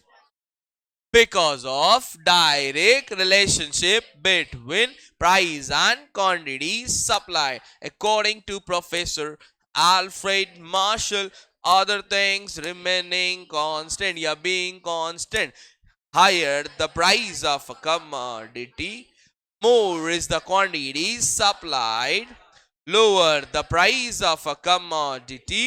because of direct relationship between price and quantity supply, according to Professor Alfred Marshall. Other things remaining constant, yeah, being constant, higher the price of a commodity, more is the quantity supplied, lower the price of a commodity,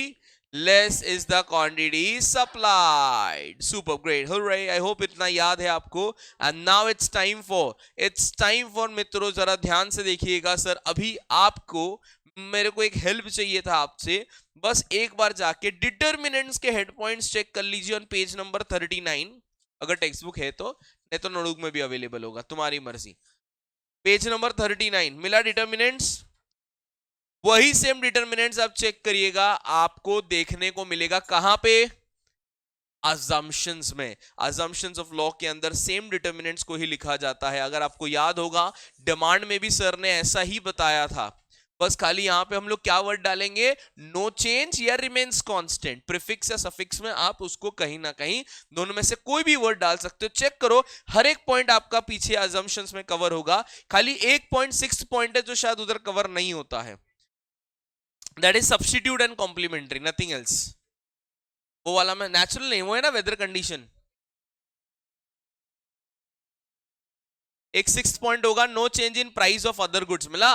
less is the quantity supplied. Super great, hooray, I hope इतना याद है आपको। And now it's time for मित्रों, जरा ध्यान से देखिएगा। सर अभी आपको, मेरे को एक हेल्प चाहिए था आपसे, बस एक बार जाके डिटर्मिनेंट्स के हेड पॉइंट्स चेक कर लीजिए ऑन पेज नंबर 39, अगर टेक्स्ट बुक है तो, नहीं तो नोटबुक में भी अवेलेबल होगा, तुम्हारी मर्जी। पेज नंबर 39 मिला डिटर्मिनेंट्स, वही सेम डिटर्मिनेंट्स आप चेक करिएगा, आपको देखने को मिलेगा कहां पे, assumptions में। assumptions ऑफ लॉ के अंदर सेम डिटर्मिनेंट्स को ही लिखा जाता है। अगर आपको याद होगा डिमांड में भी सर ने ऐसा ही बताया था, बस खाली यहां पे हम लोग क्या वर्ड डालेंगे, नो चेंज या रिमेन्स कांस्टेंट, प्रीफिक्स या सफिक्स में आप उसको कहीं ना कहीं दोनों में से कोई भी वर्ड डाल सकते हो। चेक करो, हर एक पॉइंट आपका पीछे assumptions में कवर होगा, खाली एक पॉइंट, 6 पॉइंट है जो शायद उधर कवर नहीं होता है, that is substitute and complementary, nothing else. वो वाला में नेचुरल नहीं, वो है ना वेदर कंडीशन। एक 6 पॉइंट होगा, no change in price of other goods, मिला,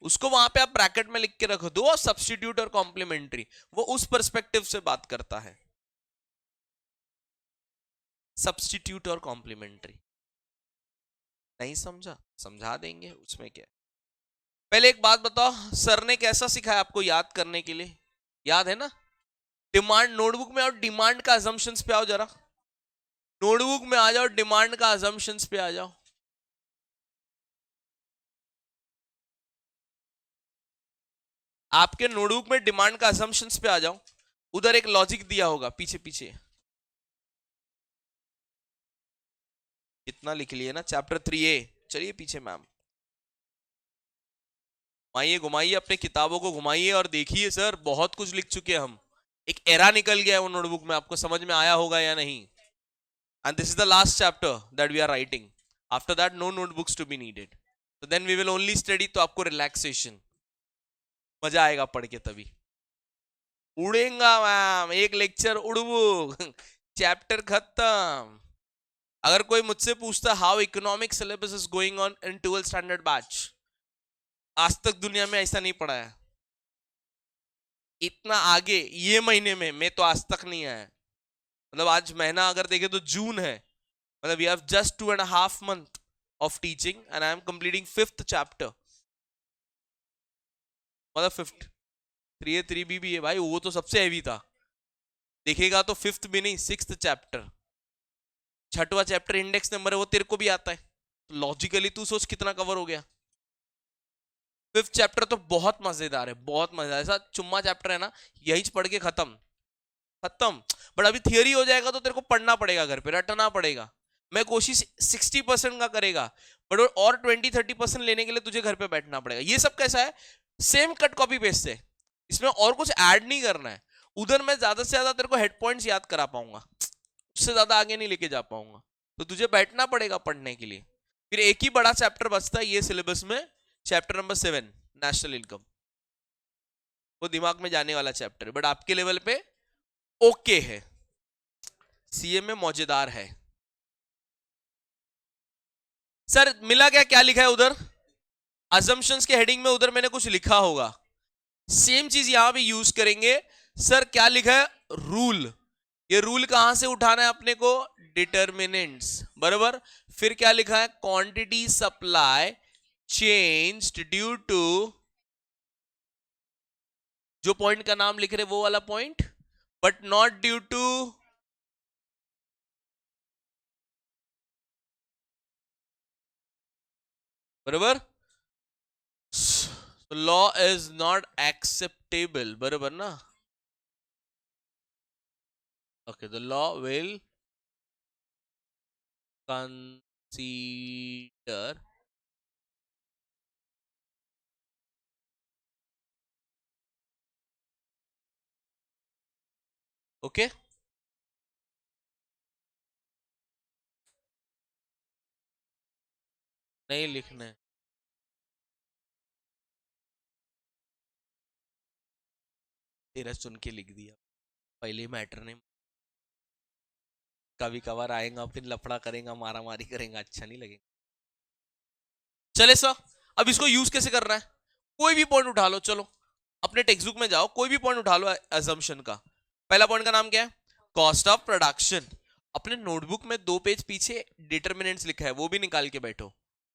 उसको वहां पे आप ब्रैकेट में लिख के रख दो, और सब्स्टिट्यूट और कॉम्प्लीमेंट्री, वो उस पर्सपेक्टिव से बात करता है, सब्स्टिट्यूट और कॉम्प्लीमेंट्री। नहीं समझा, समझा देंगे, उसमें क्या। पहले एक बात बताओ, सर ने कैसा सिखाया आपको याद करने के लिए, याद है ना? डिमांड नोटबुक में, और डिमांड का अजम्पशंस पे आओ जरा, नोटबुक में आ जाओ, डिमांड का अजम्पशंस पे आ जाओ। आपके नोटबुक में डिमांड का अजम्पशंस पे आ जाओ, उधर एक लॉजिक दिया होगा पीछे पीछे, कितना लिख लिए ना, चैप्टर 3A। चलिए पीछे मैम, घुमाइए घुमाइए अपने किताबों को, घुमाइए और देखिए सर बहुत कुछ लिख चुके हैं हम, एक एरा निकल गया है वो नोटबुक में, आपको समझ में आया होगा या नहीं। And this is the last chapter that we are writing, after that no notebooks to be needed, तो then we will only study, तो आपको रिलैक्सेशन, मजा आएगा पढ़ के तभी। उड़ेगा मैम, एक लेक्चर उड़बू चैप्टर खत्म। अगर कोई मुझसे पूछता how economic syllabus is going on in 12th standard batch, आज तक दुनिया में ऐसा नहीं पढ़ा है, इतना आगे ये महीने में मैं तो आज तक नहीं आया। मतलब आज महीना अगर देखे तो जून है, मतलब we have just 2.5 month of teaching and I am completing 5th chapter, मतलब 5th, 3A 3B भी है भाई, वो तो सबसे हैवी था। देखेगा तो फिफ्थ भी नहीं, सिक्स्थ चैप्टर, छठवां चैप्टर इंडेक्स नंबर है, वो तेरे को भी आता है। लॉजिकली तू सोच कितना कवर हो गया। फिफ्थ चैप्टर तो बहुत मजेदार है, बहुत मजेदार, ऐसा चुम्मा चैप्टर है ना, यही पढ़ के खत्म खत्म। बट अभी थियरी हो जाएगा तो तेरे को पढ़ना पड़ेगा, घर पे रटना पड़ेगा। मैं कोशिश 60% का करेगा, बट और 20-30% लेने के लिए तुझे घर पे बैठना पड़ेगा। ये सब कैसा है, सेम कट कॉपी पेस्ट है, इसमें और कुछ ऐड नहीं करना है। उधर मैं ज्यादा से ज्यादा तेरे को हेड पॉइंट्स याद करा पाऊंगा, उससे ज्यादा आगे नहीं लेके जा पाऊंगा। तो तुझे बैठना पड़ेगा पढ़ने के लिए। फिर एक ही बड़ा चैप्टर बचता है ये सिलेबस में, चैप्टर नंबर 7 नेशनल इनकम। वो दिमाग में जाने वाला चैप्टर है, बट आपके लेवल पे ओके है, सीए में मौजेदार है। सर मिला क्या, क्या लिखा है उधर? अजम्पशंस के हेडिंग में उधर मैंने कुछ लिखा होगा, सेम चीज यहां भी यूज करेंगे। सर क्या लिखा है? रूल। ये रूल कहां से उठाना है अपने को? डिटर्मिनेंट्स, बराबर। फिर क्या लिखा है? Quantity supply changed due to, जो पॉइंट का नाम लिख रहे वो वाला point, but not due to, बराबर। लॉ इज नॉट एक्सेप्टेबल, बराबर ना? Okay, the law will consider okay. नहीं लिखना है, तेरा सुन के लिख दिया, पहले मैटर नहीं। कभी कभार आएगा फिर लफड़ा करेगा, मारा मारी करेगा, अच्छा नहीं लगेगा। चले सर, अब इसको यूज कैसे करना है? कोई भी पॉइंट उठा लो, चलो अपने टेक्स्ट बुक में जाओ, कोई भी पॉइंट उठा लो अजम्पशन का। पहला पॉइंट का नाम क्या है? Cost of production. अपने नोटबुक में 2 पेज पीछे डिटर्मिनेंट्स लिखा है, वो भी निकाल के बैठो।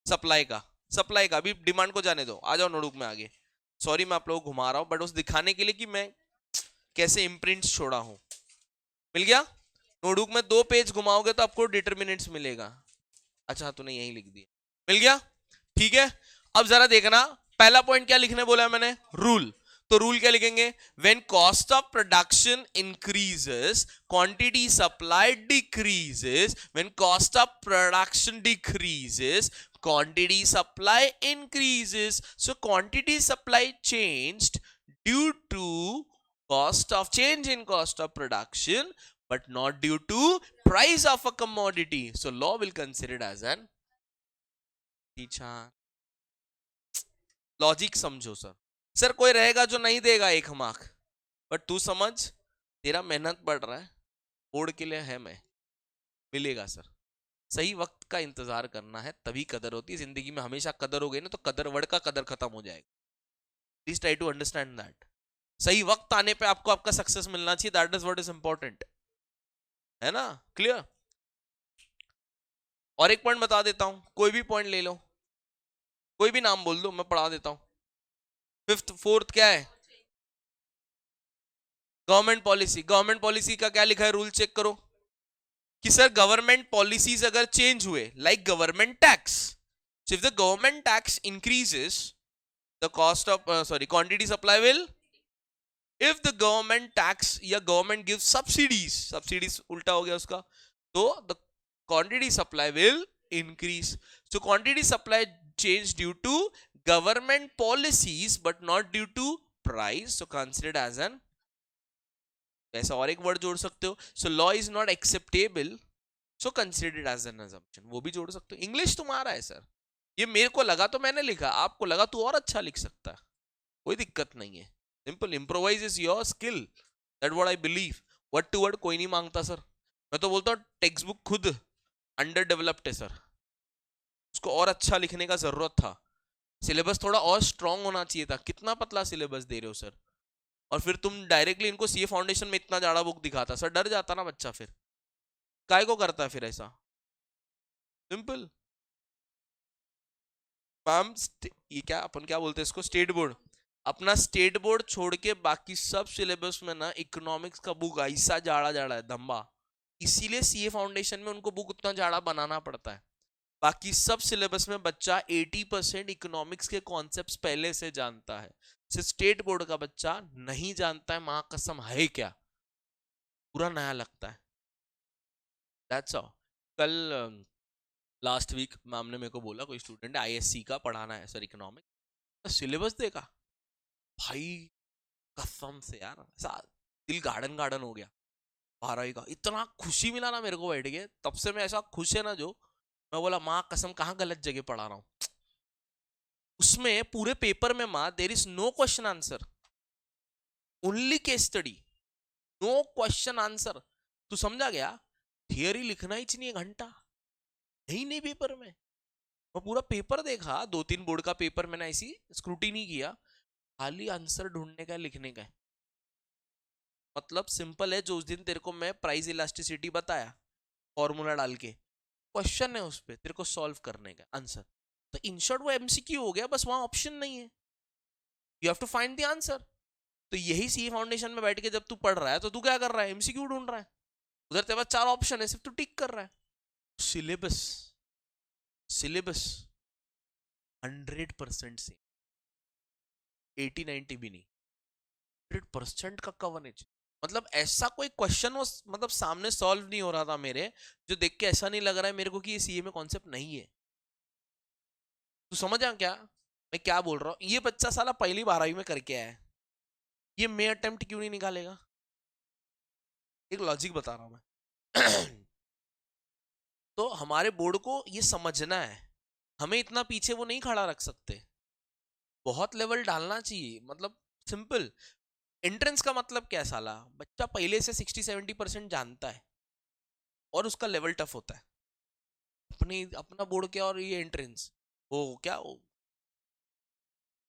सप्लाई का, सप्लाई का अभी डिमांड को जाने दो, आ जाओ नोटबुक में आगे। सॉरी मैं आप लोगों को घुमा रहा हूं, बट उस दिखाने के लिए कि मैं कैसे इम्प्रिंट्स छोड़ा हूं। मिल गया? नोटबुक में 2 पेज घुमाओगे तो आपको डिटर्मिनेंट्स मिलेगा। अच्छा तूने यही लिख दिया, मिल गया? ठीक है। अब जरा देखना, पहला पॉइंट क्या लिखने बोला है मैंने? रूल। तो रूल क्या लिखेंगे? When cost of production increases quantity supply decreases, when cost of production decreases quantity supply increases. So quantity supply changed due to cost of change in cost of production, but not due to price of a commodity. So law will consider it as an teacher. Logic समझो सर। सर कोई रहेगा जो नहीं देगा 1 मार्क, बट तू समझ, तेरा मेहनत बढ़ रहा है, बोर्ड के लिए है, मैं मिलेगा सर। सही वक्त का इंतजार करना है, तभी कदर होती है जिंदगी में। हमेशा कदर हो गई ना तो कदर वर्ड का कदर खत्म हो जाएगा। Please try to understand that. सही वक्त आने पे आपको आपका सक्सेस मिलना चाहिए, that is what is important, है ना? क्लियर? और एक पॉइंट बता देता हूं, कोई भी पॉइंट ले लो, कोई भी नाम बोल दो, मैं पढ़ा देता हूं। फिफ्थ फोर्थ क्या है? Government policy. गवर्नमेंट पॉलिसी का क्या लिखा है? रूल चेक करो कि सर गवर्नमेंट पॉलिसीज अगर चेंज हुए, like government tax, if the government tax increases the cost of sorry quantity supply will, if the government tax या गवर्नमेंट गिव सब्सिडीज, सब्सिडीज उल्टा हो गया उसका, तो the quantity supply will increase. So quantity supply change due to government policies but not due to price, so considered as an, ऐसा और एक वर्ड जोड़ सकते हो। So law is not acceptable, so considered as an assumption, वो भी जोड़ सकते हो। इंग्लिश तुम्हारा है सर, ये मेरे को लगा तो मैंने लिखा, आपको लगा तो और अच्छा लिख सकता है, कोई दिक्कत नहीं है। Simple, improvise is your skill, that what I believe. Word to word कोई नहीं मांगता सर, मैं तो बोलता हूँ टेक्स्ट बुक खुद अंडर डेवलप्ड है सर, उसको और अच्छा लिखने का जरूरत था। सिलेबस थोड़ा और स्ट्रांग होना चाहिए था, कितना पतला सिलेबस दे रहे हो सर। और फिर तुम डायरेक्टली इनको सीए फाउंडेशन में इतना जाड़ा बुक दिखाता, सर डर जाता ना बच्चा, फिर काय को करता है फिर ऐसा? सिंपल। मैम ये क्या अपन क्या बोलते हैं इसको, स्टेट बोर्ड, अपना स्टेट बोर्ड छोड़ के बाकी सब सिलेबस में ना इकोनॉमिक्स का बुक ऐसा जाड़ा जाड़ा है धम्बा, इसीलिए सीए फाउंडेशन में उनको बुक उतना जाड़ा बनाना पड़ता है। बाकी सब सिलेबस में बच्चा 80% इकोनॉमिक्स के कॉन्सेप्ट्स पहले से जानता है, सिर्फ स्टेट बोर्ड का बच्चा नहीं जानता है, मां कसम है क्या, पूरा नया लगता है। That's all. कल लास्ट वीक मैम ने मेरे को बोला कोई स्टूडेंट है आईएससी का पढ़ाना है सर इकोनॉमिक्स, सिलेबस देखा भाई, कसम से यार ऐसा दिल गार्डन गार्डन हो गया। 12वीं का इतना खुशी मिला ना मेरे को बैठ के, तब से मैं ऐसा खुश है ना जो मैं बोला माँ कसम कहाँ गलत जगह पढ़ा रहा हूँ। उसमें पूरे पेपर में ma'am there is no question answer, only case study, no question answer. तू समझा गया, थियरी लिखना ही चाहिए घंटा नहीं नहीं पेपर में। मैं पूरा पेपर देखा, 2-3 बोर्ड का पेपर मैंने ऐसी स्क्रूटिनी किया, खाली आंसर ढूंढने का लिखने का है। मतलब सिंपल है, जो उस दिन तेरे को मैं प्राइस इलास्टिसिटी बताया फॉर्मूला डाल के, क्वेश्चन है उस पर तेरे को सॉल्व करने का आंसर। तो इन शॉर्ट वो एमसीक्यू हो गया, बस वहां ऑप्शन नहीं है, you have to find the answer. तो यही सी फाउंडेशन में बैठ के जब तू पढ़ रहा है तो तू क्या कर रहा है, एमसीक्यू ढूंढ रहा है, उधर तेरे पास 4 ऑप्शन है, सिर्फ तू टिक कर रहा है। सिलेबस सिलेबस 100% से 80-90 भी नहीं, 100% का कवरेज। मतलब ऐसा कोई क्वेश्चन वो मतलब सामने सॉल्व नहीं हो रहा था मेरे, जो देख के ऐसा नहीं लग रहा है मेरे को कि ये सीए में कॉन्सेप्ट नहीं है। तू समझ आ क्या मैं क्या बोल रहा हूँ? ये बच्चा साला पहली 12वीं में करके आया है, ये मे अटेम्प्ट क्यों नहीं निकालेगा? एक लॉजिक बता रहा हूं मैं। तो हमारे बोर्ड को ये समझना है, हमें इतना पीछे वो नहीं खड़ा रख सकते, बहुत लेवल डालना चाहिए। मतलब सिंपल एंट्रेंस का मतलब क्या है, साला बच्चा पहले से 60-70% जानता है और उसका लेवल टफ होता है। अपना बोर्ड क्या और ये एंट्रेंस वो क्या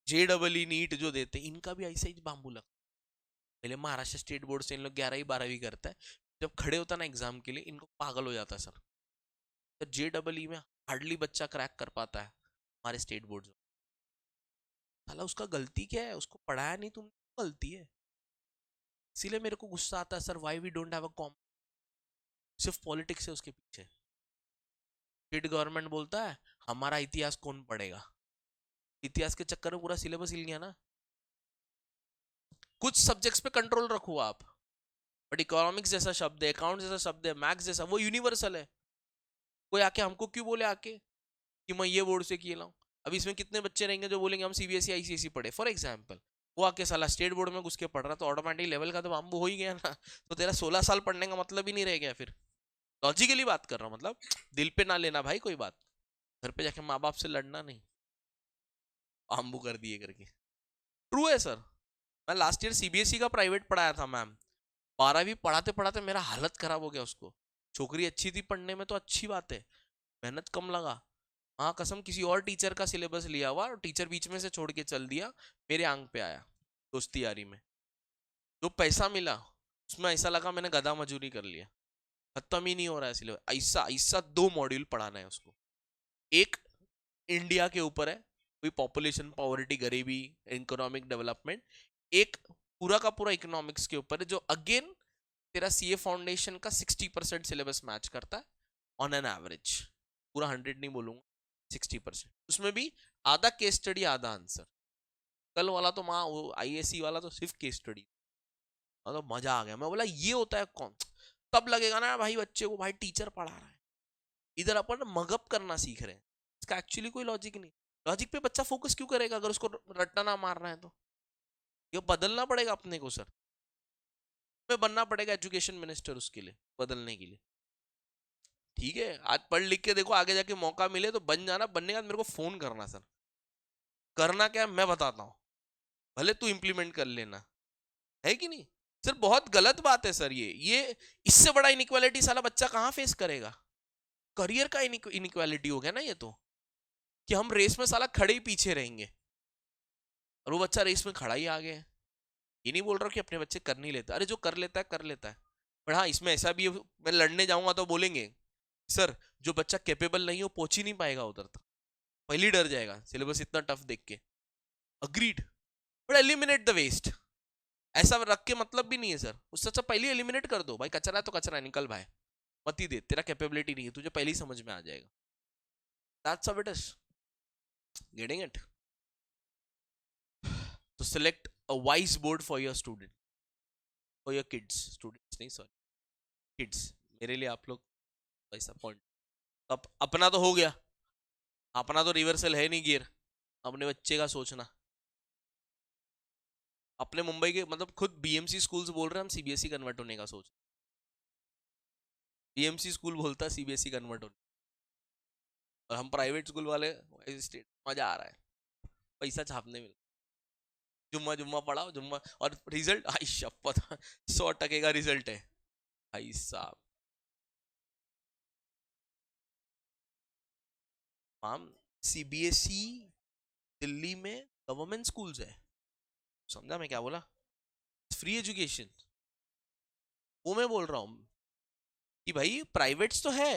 JEE नीट जो देते हैं, इनका भी ऐसा ही बाम्बू लगता है। पहले महाराष्ट्र स्टेट बोर्ड से इन लोग 11वीं 12वीं करता है, जब खड़े होता है ना एग्जाम के लिए इनको पागल हो जाता है सर। तो JEE में हार्डली बच्चा क्रैक कर पाता है हमारे स्टेट बोर्ड में। साला उसका गलती क्या है, उसको पढ़ाया नहीं तुम, गलती है। इसीलिए मेरे को गुस्सा आता है sir, why we don't have a calm, सिर्फ पॉलिटिक्स है उसके पीछे। स्टेट गवर्नमेंट बोलता है हमारा इतिहास कौन पढ़ेगा, इतिहास के चक्कर में पूरा सिलेबस हिल गया ना। कुछ सब्जेक्ट्स पे कंट्रोल रखो आप, बट इकोनॉमिक्स जैसा शब्द है, अकाउंट जैसा शब्द है, मैथ्स जैसा, वो यूनिवर्सल है। कोई आके हमको क्यों बोले आके कि मैं ये बोर्ड से किए लाऊं? अब इसमें कितने बच्चे रहेंगे जो बोलेंगे हम सीबीएसई आईसीएसई पढ़े फॉर एग्जाम्पल, वो आके साला स्टेट बोर्ड में घुस के पढ़ रहा, तो ऑटोमेटिक लेवल का तो बाम्बू हो ही गया ना। तो तेरा 16 साल पढ़ने का मतलब ही नहीं रह गया फिर। लॉजिकली बात कर रहा हूँ, मतलब दिल पे ना लेना भाई कोई बात, घर पे जाके माँ बाप से लड़ना नहीं, बाम्बू कर दिए करके। ट्रू है सर, मैं लास्ट ईयर सीबीएसई का प्राइवेट पढ़ाया था मैम, 12वीं पढ़ाते पढ़ाते मेरा हालत खराब हो गया। उसको छोकरी अच्छी थी पढ़ने में तो अच्छी बात है, मेहनत कम लगा, हाँ कसम किसी और टीचर का सिलेबस लिया हुआ और टीचर बीच में से छोड़ के चल दिया, मेरे आंग पे आया दोस्ती यारी में। जो पैसा मिला उसमें ऐसा लगा मैंने गधा मजूरी कर लिया, खत्म ही नहीं हो रहा है सिलेबस। ऐसा ऐसा 2 मॉड्यूल पढ़ाना है उसको, एक इंडिया के ऊपर है, कोई पॉपुलेशन पॉवर्टी गरीबी इकोनॉमिक डेवलपमेंट, एक पूरा का पूरा इकोनॉमिक्स के ऊपर है, जो अगेन तेरा सीए फाउंडेशन का 60% सिलेबस मैच करता है ऑन एन एवरेज, पूरा 100 नहीं बोलूंगा, 60%। उसमें भी आधा केस स्टडी आधा आंसर। कल वाला तो माँ वो आईएससी वाला तो सिर्फ केस स्टडी, तो मजा आ गया। मैं बोला ये होता है कौन, तब लगेगा ना भाई बच्चे को भाई टीचर पढ़ा रहा है, इधर अपन मगअप करना सीख रहे हैं, इसका एक्चुअली कोई लॉजिक नहीं। लॉजिक पे बच्चा फोकस क्यों करेगा अगर उसको रट्टा ना मारना है तो? ये बदलना पड़ेगा अपने को सर, में बनना पड़ेगा एजुकेशन मिनिस्टर उसके लिए, बदलने के लिए। ठीक है, आज पढ़ लिख के देखो, आगे जाके मौका मिले तो बन जाना, बनने के बाद मेरे को फोन करना सर, करना क्या है मैं बताता हूँ, भले तू इंप्लीमेंट कर लेना, है कि नहीं? सर बहुत गलत बात है सर, ये इससे बड़ा इनइक्वालिटी साला बच्चा कहाँ फेस करेगा? करियर का इनइक्वालिटी हो गया ना ये तो, कि हम रेस में साला खड़े ही पीछे रहेंगे और वो बच्चा रेस में खड़ा ही आगे है। ये नहीं बोल रहा कि अपने बच्चे कर नहीं लेते, अरे जो कर लेता है कर लेता है, पर हाँ इसमें ऐसा भी है, मैं लड़ने जाऊंगा तो बोलेंगे सर जो बच्चा कैपेबल नहीं हो पहुंच ही नहीं पाएगा उधर तक, पहले डर जाएगा सिलेबस इतना टफ देख के। Agreed, but eliminate the waste, ऐसा रख के मतलब भी नहीं है सर, उससे अच्छा पहले एलिमिनेट कर दो भाई, कचरा है तो कचरा है, निकल भाई, मत ही दे, तेरा कैपेबिलिटी नहीं है, तुझे पहले ही समझ में आ जाएगा। That's how it is, getting it? तो select a wise board for your student, for your kids, students नहीं सॉरी, किड्स, मेरे लिए आप लोग ऐसा पॉइंट। अब अपना तो हो गया, अपना तो रिवर्सल है नहीं गियर, अपने बच्चे का सोचना। अपने मुंबई के मतलब खुद बीएमसी स्कूल्स बोल रहे हैं हम सीबीएसई कन्वर्ट होने का सोच, बीएमसी स्कूल बोलता है सीबीएसई कन्वर्ट होने, और हम प्राइवेट स्कूल वाले स्टेट, मजा आ रहा है, पैसा छापने में, जुम्मा जुम्मा पढ़ाओ जुम्मा, और रिजल्ट आई शपथ 100% का रिजल्ट है भाई साहब। हम सीबीएसई दिल्ली में गवर्नमेंट स्कूल्स है, समझा मैं क्या बोला, फ्री एजुकेशन, वो मैं बोल रहा हूँ कि भाई प्राइवेट्स तो है,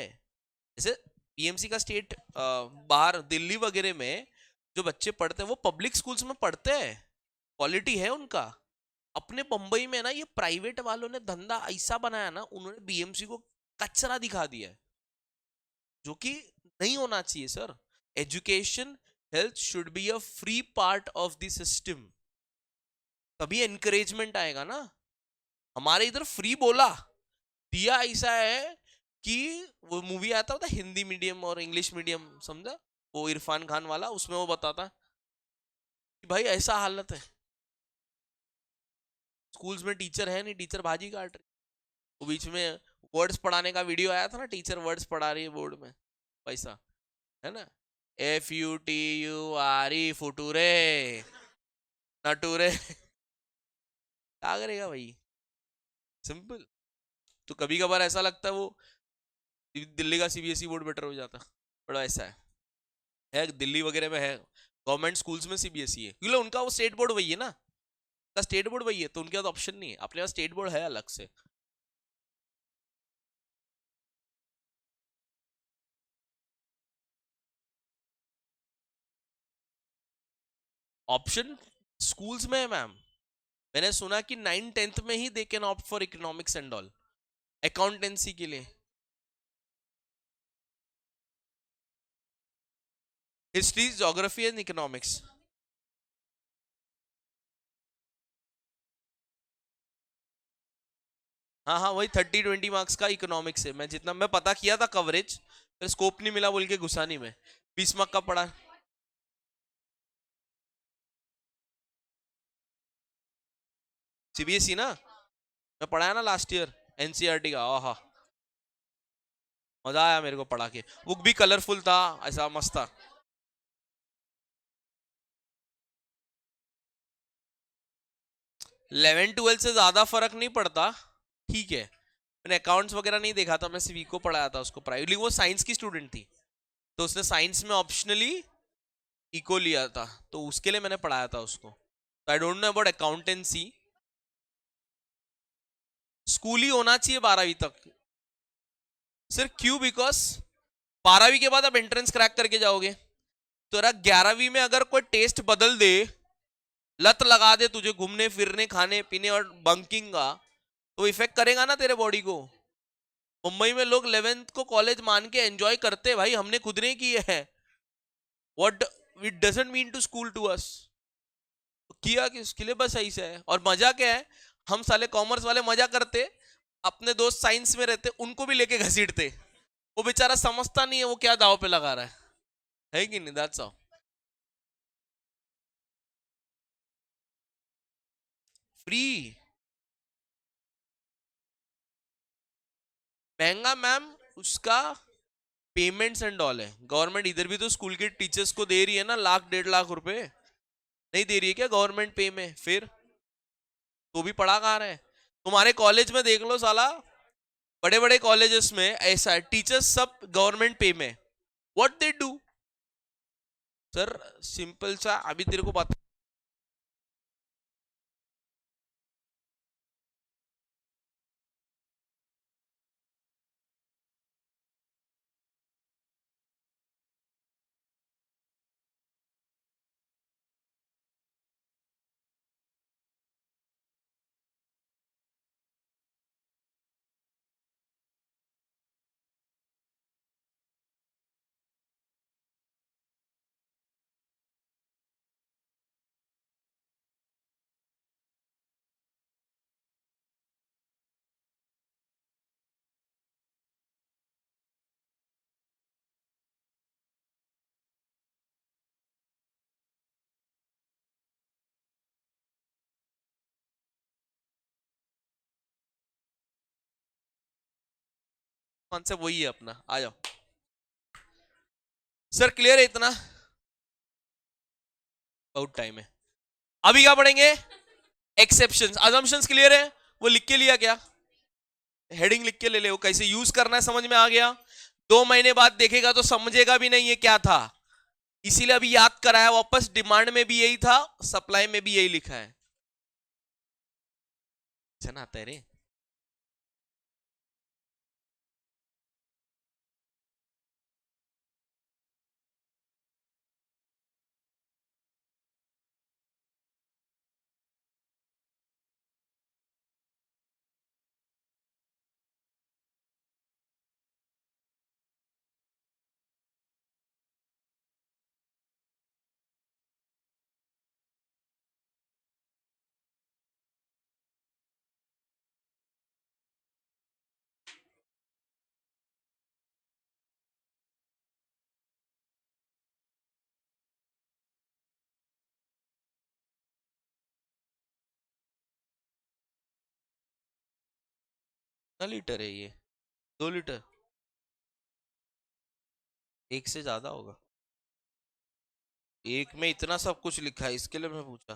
जैसे पीएमसी का स्टेट, बाहर दिल्ली वगैरह में जो बच्चे पढ़ते हैं वो पब्लिक स्कूल्स में पढ़ते हैं, क्वालिटी है उनका। अपने बंबई में ना ये प्राइवेट वालों ने धंधा ऐसा बनाया ना, उन्होंने बीएमसी को कचरा दिखा दिया है, जो कि नहीं होना चाहिए sir. Education health should be a free part of the system, तभी एनकरेजमेंट आएगा ना। हमारे इधर फ्री बोला दिया ऐसा है कि वो मूवी आता था हिंदी मीडियम और इंग्लिश मीडियम, समझा, वो इरफान खान वाला, उसमें वो बताता कि भाई ऐसा हालत है, स्कूल्स में टीचर है नहीं, टीचर भाजी काट रही, वो बीच में वर्ड्स पढ़ाने का वीडियो आया था ना, टीचर वर्ड्स पढ़ा रही है बोर्ड में, वैसा है ना, FUTURE फुटूरे नटूरे क्या करेगा भाई, सिंपल। तो कभी कभार ऐसा लगता है वो दिल्ली का सीबीएसई बोर्ड बेटर हो जाता, बड़ा ऐसा है दिल्ली वगैरह में है, गवर्नमेंट स्कूल्स में सीबीएसई है, क्योंकि उनका वो स्टेट बोर्ड वही है ना, का स्टेट बोर्ड वही है, तो उनके पास ऑप्शन नहीं है, अपने पास स्टेट बोर्ड है अलग से। ऑप्शन स्कूल्स में है मैम, मैंने सुना कि 9th-10th में ही they can opt for economics and all, accountancy के लिए, हिस्ट्री ज्योग्राफी एंड इकोनॉमिक्स। हाँ हाँ वही 30-20 मार्क्स का इकोनॉमिक्स है, मैं जितना मैं पता किया था कवरेज, फिर स्कोप नहीं मिला बोल के घुसा नहीं मैं, 20 मार्क का पढ़ा। सीबीएसई ना, मैं पढ़ाया ना लास्ट ईयर एनसीईआरटी का, आहा मजा आया मेरे को पढ़ा के, बुक भी कलरफुल था, ऐसा मस्त था। 11-12 से ज्यादा फर्क नहीं पड़ता, ठीक है, मैंने अकाउंट्स वगैरह नहीं देखा था, मैं सिर्फ इको पढ़ाया था उसको प्राइवेटली, वो साइंस की स्टूडेंट थी, तो उसने साइंस में ऑप्शनली इको लिया था, तो उसके लिए मैंने पढ़ाया था उसको, तो I don't know about accountancy. School ही होना चाहिए 12वीं तक, सिर्फ क्यों, बिकॉज 12वीं के बाद आप एंट्रेंस क्रैक करके जाओगे, तो 11वीं में अगर कोई टेस्ट बदल दे, लत लगा दे तुझे घूमने फिरने खाने पीने और बंकिंग का, तो इफेक्ट करेगा ना तेरे बॉडी को। मुंबई में लोग 11th को कॉलेज मान के एंजॉय करते भाई, हमने खुद नहीं किए हैं, what it doesn't mean to school to us, किया कि उसके लिए बस ऐसा है। और मजा क्या है, हम साले कॉमर्स वाले मजा करते, अपने दोस्त साइंस में रहते उनको भी लेके घसीटते, वो बेचारा समझता नहीं है वो क्या दाव पे लगा रहा है कि नहीं, दैट्स ऑल। फ्री महंगा मैम, उसका पेमेंट्स एंड ऑल है, गवर्नमेंट इधर भी तो स्कूल के टीचर्स को दे रही है ना, लाख 1.5 लाख रुपए, नहीं दे रही है क्या गवर्नमेंट पे में, फिर तो भी पढ़ा कहाँ रहे। तुम्हारे कॉलेज में देख लो साला, बड़े बड़े कॉलेजेस में ऐसा है, टीचर्स सब गवर्नमेंट पे में, what they do sir, simple सा अभी तेरे को बता कॉन्सेप्ट वही है अपना। आ जाओ सर, क्लियर है इतना? बहुत टाइम है। अभी क्या पढ़ेंगे? एक्सेप्शंस। अजम्पशंस क्लियर है? वो लिख के लिया क्या? हेडिंग लिख के ले ले, वो कैसे यूज करना है समझ में आ गया। 2 महीने बाद देखेगा तो समझेगा भी नहीं ये क्या था, इसीलिए अभी याद कराया वापस। डिमांड में भी यही था, सप्लाई में भी यही लिखा है। अच्छा आता है रे। कितना लीटर है ये? 2 लीटर? एक से ज्यादा होगा। एक में इतना सब कुछ लिखा है, इसके लिए मैं पूछा।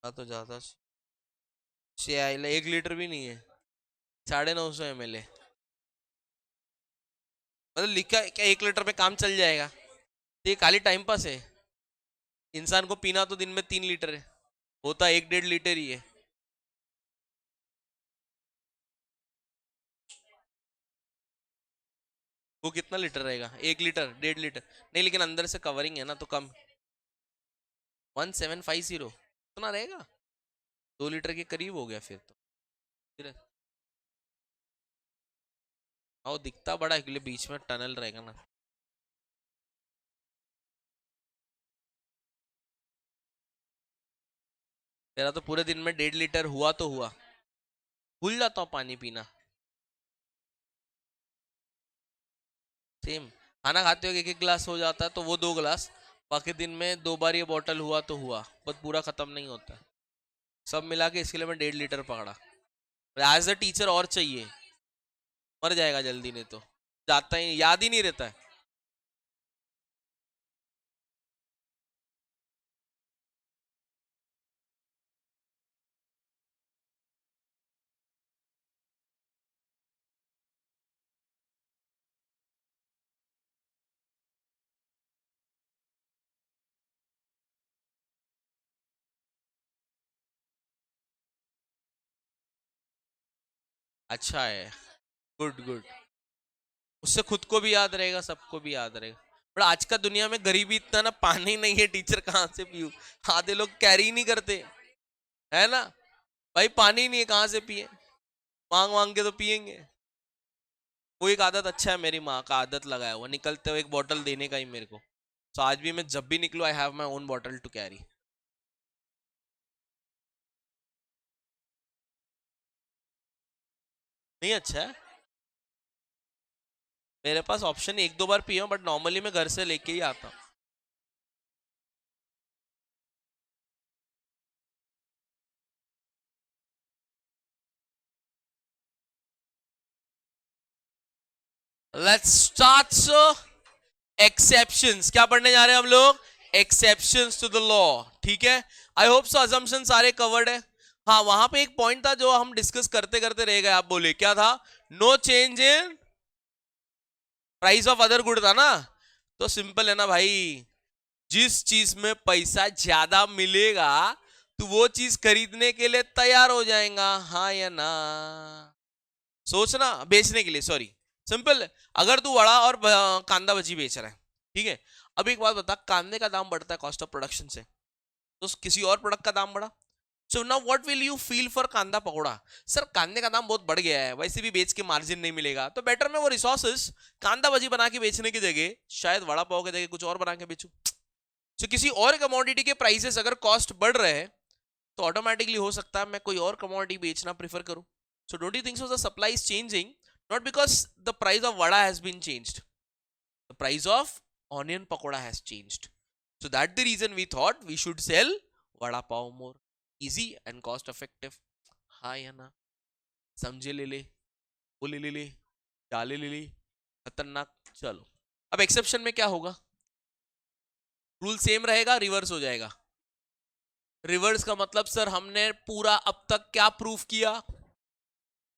तो ज्यादा 1 लीटर भी नहीं है, 950 ml है। मतलब लिखा है क्या 1 लीटर में काम चल जाएगा? तो ये खाली टाइम पास है। इंसान को पीना तो दिन में 3 लीटर है, होता 1-1.5 लीटर ही है। वो कितना लीटर रहेगा? 1 लीटर, 1.5 लीटर? नहीं लेकिन अंदर से कवरिंग है ना, तो कम। 1750 इतना रहेगा? 2 लीटर के करीब हो गया फिर तो। फिर हाँ, दिखता बड़ा है इसलिए बीच में टनल रहेगा ना। तेरा तो पूरे दिन में 1.5 लीटर हुआ तो हुआ। भूल जाता हूँ पानी पीना। सेम। खाना खाते हो 1-1 गिलास हो जाता है तो वो 2 गिलास। बाकी दिन में 2 बार ये बॉटल हुआ तो हुआ, बट पूरा खत्म नहीं होता। सब मिला के इसके लिए मैं 1.5 लीटर पकड़ा। एज अ टीचर और चाहिए, मर जाएगा जल्दी, नहीं तो जाता ही, याद ही नहीं रहता है। अच्छा है, गुड गुड। उससे खुद को भी याद रहेगा, सबको भी याद रहेगा। पर आज का दुनिया में गरीबी इतना ना, पानी नहीं है, टीचर कहाँ से पीऊ? आधे लोग कैरी नहीं करते, है ना? भाई पानी नहीं है, कहाँ से पिए? मांग मांग के तो पियेंगे। वो एक आदत अच्छा है, मेरी माँ का आदत लगाया हुआ, निकलते हुए एक बोतल देने का ही मेरे को। तो आज भी मैं जब भी निकलूं, I have my own bottle to carry. नहीं अच्छा है? मेरे पास ऑप्शन 1-2 बार पिया हूं, बट नॉर्मली मैं घर से लेके ही आता हूँ। Let's start sir. एक्सेप्शंस क्या पढ़ने जा रहे हैं हम लोग? Exceptions to the law. ठीक है, आई होप सो अजम्पशन सारे कवर्ड है। हाँ, वहां पे एक पॉइंट था जो हम डिस्कस करते करते रह गए, आप बोले क्या था? No change in price of other good था ना। तो सिंपल है ना भाई, जिस चीज में पैसा ज्यादा मिलेगा तो वो चीज खरीदने के लिए तैयार हो जाएगा, हाँ या ना? सोचना, बेचने के लिए, सॉरी। सिंपल। अगर तू वड़ा और कांदा भजी बेच रहा है, ठीक है। अब एक बात बता, कांदे का दाम बढ़ता है कॉस्ट ऑफ प्रोडक्शन से, तो किसी और प्रोडक्ट का दाम बढ़ा। So now what will you feel for कांदा पकौड़ा? सर कांदे का दाम बहुत बढ़ गया है, वैसे भी बेच के मार्जिन नहीं मिलेगा, तो बेटर मैं वो रिसोर्सेस कांदा भजी बना के बेचने की जगह शायद वड़ा पाव की जगह कुछ और बना के बेचूं। सो किसी और कमोडिटी के प्राइसेस अगर कॉस्ट बढ़ रहे हैं, तो ऑटोमेटिकली हो सकता है मैं कोई और कमोडिटी बेचना प्रीफर करूं। So don't you think so the supply is changing, not because the price of vada has been changed, the price of onion pakoda has changed. So that's the reason we thought we should sell vada pav more. Easy and cost effective. हाँ या ना, समझे ले ले, वो ले ले, डाले ले ले, खतरनाक। चलो अब एक्सेप्शन में क्या होगा, रूल सेम रहेगा, रिवर्स हो जाएगा। रिवर्स का मतलब सर हमने पूरा अब तक क्या प्रूफ किया,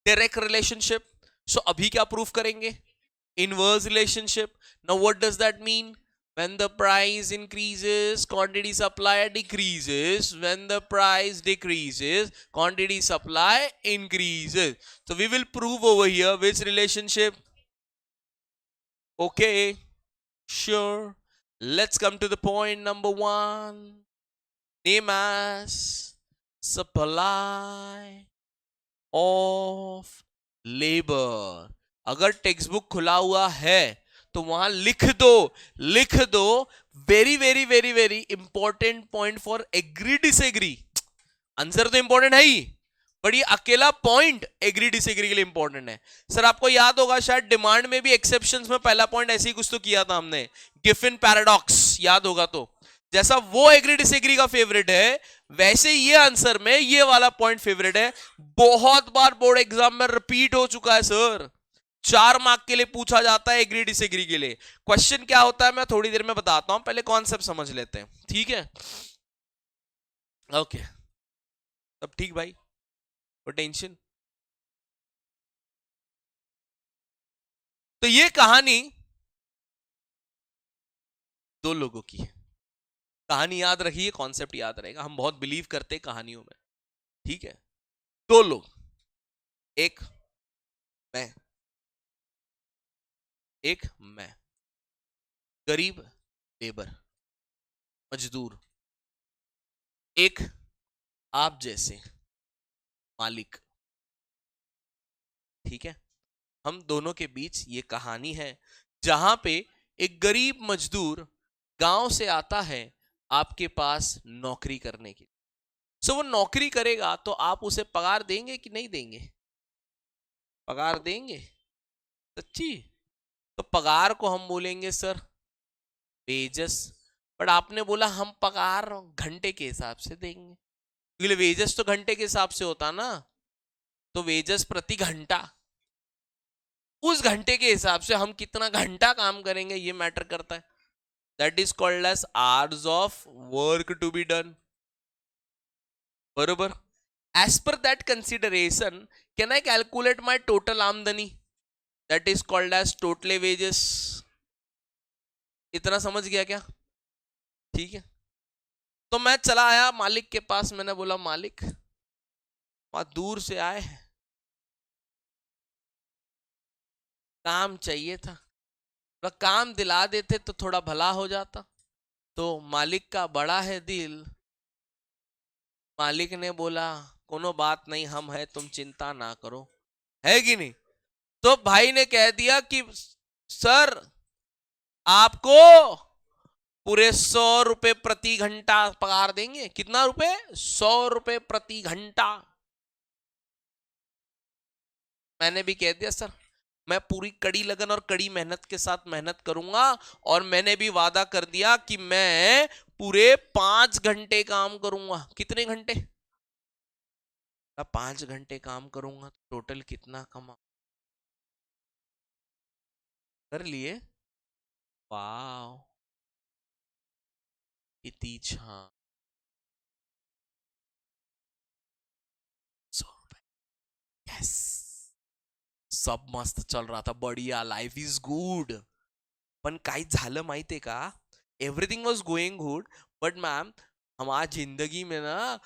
डायरेक्ट रिलेशनशिप। सो अभी क्या प्रूफ करेंगे, inverse relationship. Now what does that mean, when the price increases quantity supply decreases, when the price decreases quantity supply increases. So we will prove over here which relationship. Okay, sure, let's come to the point number 1, name as supply of labor. अगर टेक्स्ट बुक खुला हुआ है तो वहां लिख दो, लिख दो, very very very very important point for agree disagree. Answer तो इंपॉर्टेंट है ही, बट ये अकेला पॉइंट एग्री डिसएग्री के लिए इंपॉर्टेंट है। सर आपको याद होगा शायद डिमांड में भी एक्सेप्शंस में पहला पॉइंट ऐसे ही कुछ तो किया था हमने, गिफिन पैराडॉक्स, याद होगा। तो जैसा वो एग्री डिसएग्री का फेवरेट है, वैसे ये आंसर में ये वाला पॉइंट फेवरेट है। बहुत बार बोर्ड एग्जाम में रिपीट हो चुका है सर, 4 मार्क के लिए पूछा जाता है एग्री डिसएग्री के लिए। क्वेश्चन क्या होता है मैं थोड़ी देर में बताता हूं, पहले कॉन्सेप्ट समझ लेते हैं, ठीक है। ओके तब ठीक भाई, टेंशन। तो ये कहानी 2 लोगों की है। कहानी याद रखिए, कॉन्सेप्ट याद रहेगा, हम बहुत बिलीव करते हैं कहानियों में, ठीक है। 2 लोग, एक मैं, एक मैं, गरीब लेबर मजदूर, एक आप जैसे मालिक, ठीक है। हम दोनों के बीच ये कहानी है जहां पे एक गरीब मजदूर गांव से आता है आपके पास नौकरी करने के लिए। सो वो नौकरी करेगा तो आप उसे पगार देंगे कि नहीं देंगे, पगार देंगे, सच्ची। तो पगार को हम बोलेंगे सर वेजस, बट आपने बोला हम पगार घंटे के हिसाब से देंगे, क्योंकि वेजस तो घंटे के हिसाब से होता ना, तो वेजस प्रति घंटा, उस घंटे के हिसाब से हम कितना घंटा काम करेंगे ये मैटर करता है। That is called as hours of work to be done, बरोबर। As per that consideration can I calculate my total आमदनी, that is called as total wages. इतना समझ गया क्या, ठीक है। तो मैं चला आया मालिक के पास, मैंने बोला मालिक वहां दूर से आए हैं, काम चाहिए था, थोड़ा काम दिला देते तो थोड़ा भला हो जाता। तो मालिक का बड़ा है दिल, मालिक ने बोला कोनो बात नहीं, हम है, तुम चिंता ना करो, है कि नहीं। तो भाई ने कह दिया कि सर आपको पूरे 100 रुपए प्रति घंटा पगार देंगे। कितना रुपए, 100 रुपए प्रति घंटा। मैंने भी कह दिया सर मैं पूरी कड़ी लगन और कड़ी मेहनत के साथ मेहनत करूंगा, और मैंने भी वादा कर दिया कि मैं पूरे 5 घंटे काम करूंगा। कितने घंटे, 5 घंटे काम करूंगा, टोटल कितना कमा कर लिए, वाह इतनी छा 100 रुपए, यस, सब मस्त चल रहा था, बढ़िया, लाइफ इज गुड। पण काय झालं माहितीये का, everything was going good, but ma'am हमारा जिंदगी में ना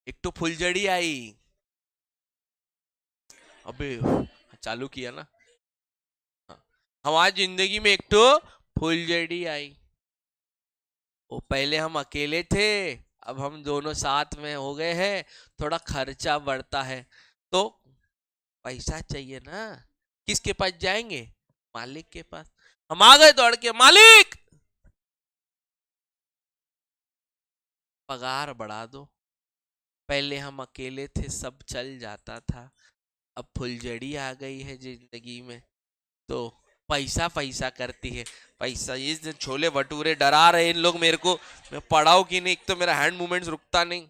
एक तो फुलझड़ी आई। अबे चालू किया ना, हाँ। हमारी जिंदगी में एक तो फुलझड़ी आई। वो पहले हम अकेले थे, अब हम दोनों साथ में हो गए हैं, थोड़ा खर्चा बढ़ता है, तो पैसा चाहिए ना, किसके पास जाएंगे, मालिक के पास। हम आ गए दौड़ के, मालिक पगार बढ़ा दो, पहले हम अकेले थे सब चल जाता था, अब फुलझड़ी आ गई है जिंदगी में, तो पैसा पैसा करती है। पैसा, ये छोले भटूरे डरा रहे इन लोग मेरे को, मैं पढ़ाऊं कि नहीं, एक तो मेरा हैंड मूवमेंट्स रुकता नहीं।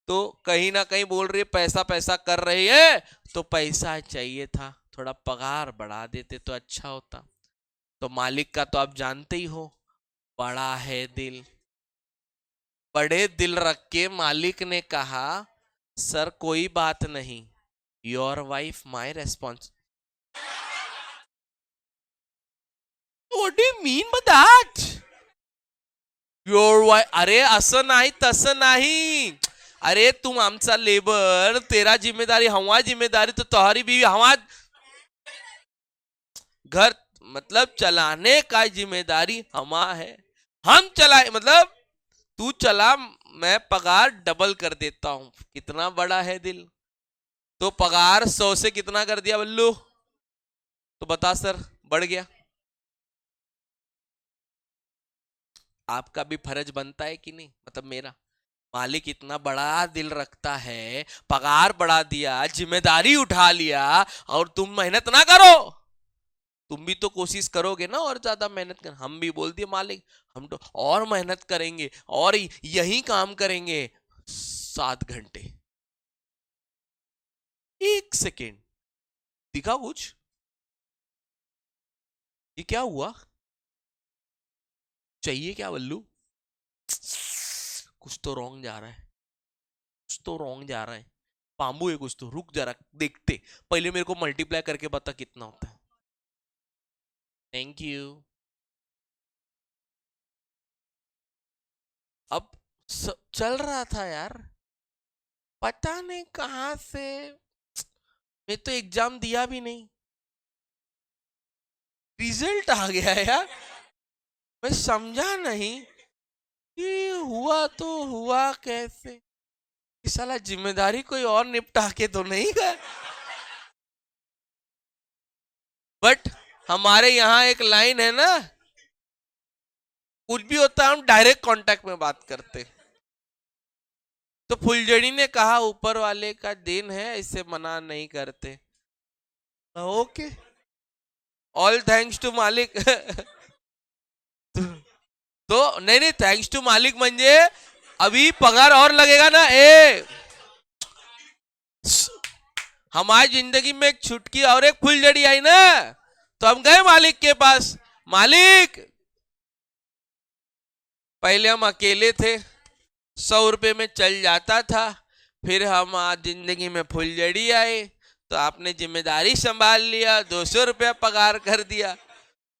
तो कहीं ना कहीं बोल रही है पैसा पैसा कर रही है, तो पैसा चाहिए था, थोड़ा पगार बढ़ा देते तो अच्छा होता। तो मालिक का तो आप जानते ही हो, बड़ा है दिल। बड़े दिल रख के मालिक ने कहा, सर कोई बात नहीं, your wife my response. What do you mean by that? Your wife, अरे असं नाही तसं नाही, अरे तुम आमचा लेबर, तेरा जिम्मेदारी हवा जिम्मेदारी, तो तुम्हारी बीवी हवा घर मतलब चलाने का जिम्मेदारी हमा है, हम चलाए मतलब तू चला, मैं पगार डबल कर देता हूं। कितना बड़ा है दिल। तो पगार 100 से कितना कर दिया बल्लू? तो बता सर, बढ़ गया। आपका भी फर्ज बनता है कि नहीं, मतलब मेरा। मालिक इतना बड़ा दिल रखता है, पगार बढ़ा दिया, जिम्मेदारी उठा लिया, और तुम मेहनत ना करो। तुम भी तो कोशिश करोगे ना और ज्यादा मेहनत कर। हम भी बोल दिए मालिक हम तो और मेहनत करेंगे और यही काम करेंगे 7 घंटे। 1 सेकेंड, दिखा कुछ? ये क्या हुआ? चाहिए क्या बल्लू? कुछ तो रॉन्ग जा रहा है, कुछ तो रॉन्ग जा रहा है। बाम्बू है कुछ तो, रुक जरा देखते। पहले मेरे को मल्टीप्लाई करके बता कितना होता है। Thank you. अब चल रहा था यार, पता नहीं कहां से। मैं तो एग्जाम दिया भी नहीं, रिजल्ट आ गया यार। मैं समझा नहीं कि हुआ तो हुआ कैसे। इस साला जिम्मेदारी कोई और निपटा के तो नहीं गया। बट हमारे यहाँ एक लाइन है ना, कुछ भी होता है हम डायरेक्ट कांटेक्ट में बात करते। तो फुलझड़ी ने कहा ऊपर वाले का दिन है, इसे मना नहीं करते। ओके, ऑल थैंक्स टू मालिक। तो नहीं नहीं, थैंक्स टू मालिक म्हणजे अभी पगार और लगेगा ना। ए हमारी जिंदगी में एक छुटकी और एक फुलझड़ी आई ना, तो हम गए मालिक के पास। मालिक, पहले हम अकेले थे, 100 रुपए में चल जाता था, फिर हम आज जिंदगी में फुलझड़ी आए, तो आपने जिम्मेदारी संभाल लिया, 200 रुपया पगार कर दिया।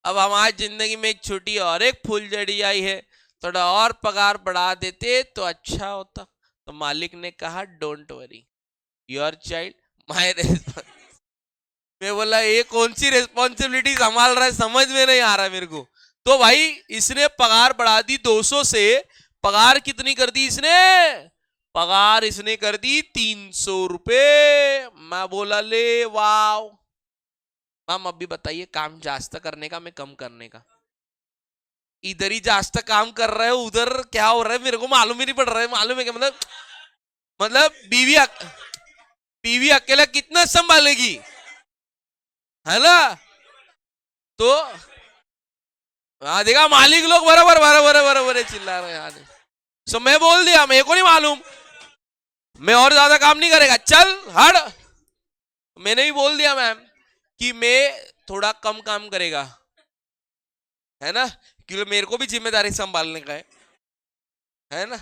अब हमारी जिंदगी में एक छोटी और एक फुलझड़ी आई है, थोड़ा और पगार बढ़ा देते तो अच्छा होता। तो मालिक ने कहा don't worry, your child my response. मैं बोला ये कौन सी रेस्पॉन्सिबिलिटी संभाल रहा है, समझ में नहीं आ रहा मेरे को। तो भाई इसने पगार बढ़ा दी 200 से, पगार कितनी कर दी इसने? पगार इसने कर दी 300 रुपए। मैं बोला ले वाव। मैम अभी बताइए, काम जास्त करने का मैं कम करने का? इधर ही जास्त काम कर रहे हो, उधर क्या हो रहा है मेरे को मालूम ही नहीं पड़ रहा है। मालूम है क्या मतलब बीवी अकेला कितना संभालेगी, है ना? तो हाँ देखा, मालिक लोग बराबर बराबर बराबर चिल्ला रहे हैं। सो मैं बोल दिया मेरे को नहीं मालूम, मैं और ज्यादा काम नहीं करेगा, चल हट। मैंने भी बोल दिया मैम कि मैं थोड़ा कम काम करेगा, है ना, क्योंकि मेरे को भी जिम्मेदारी संभालने का है ना।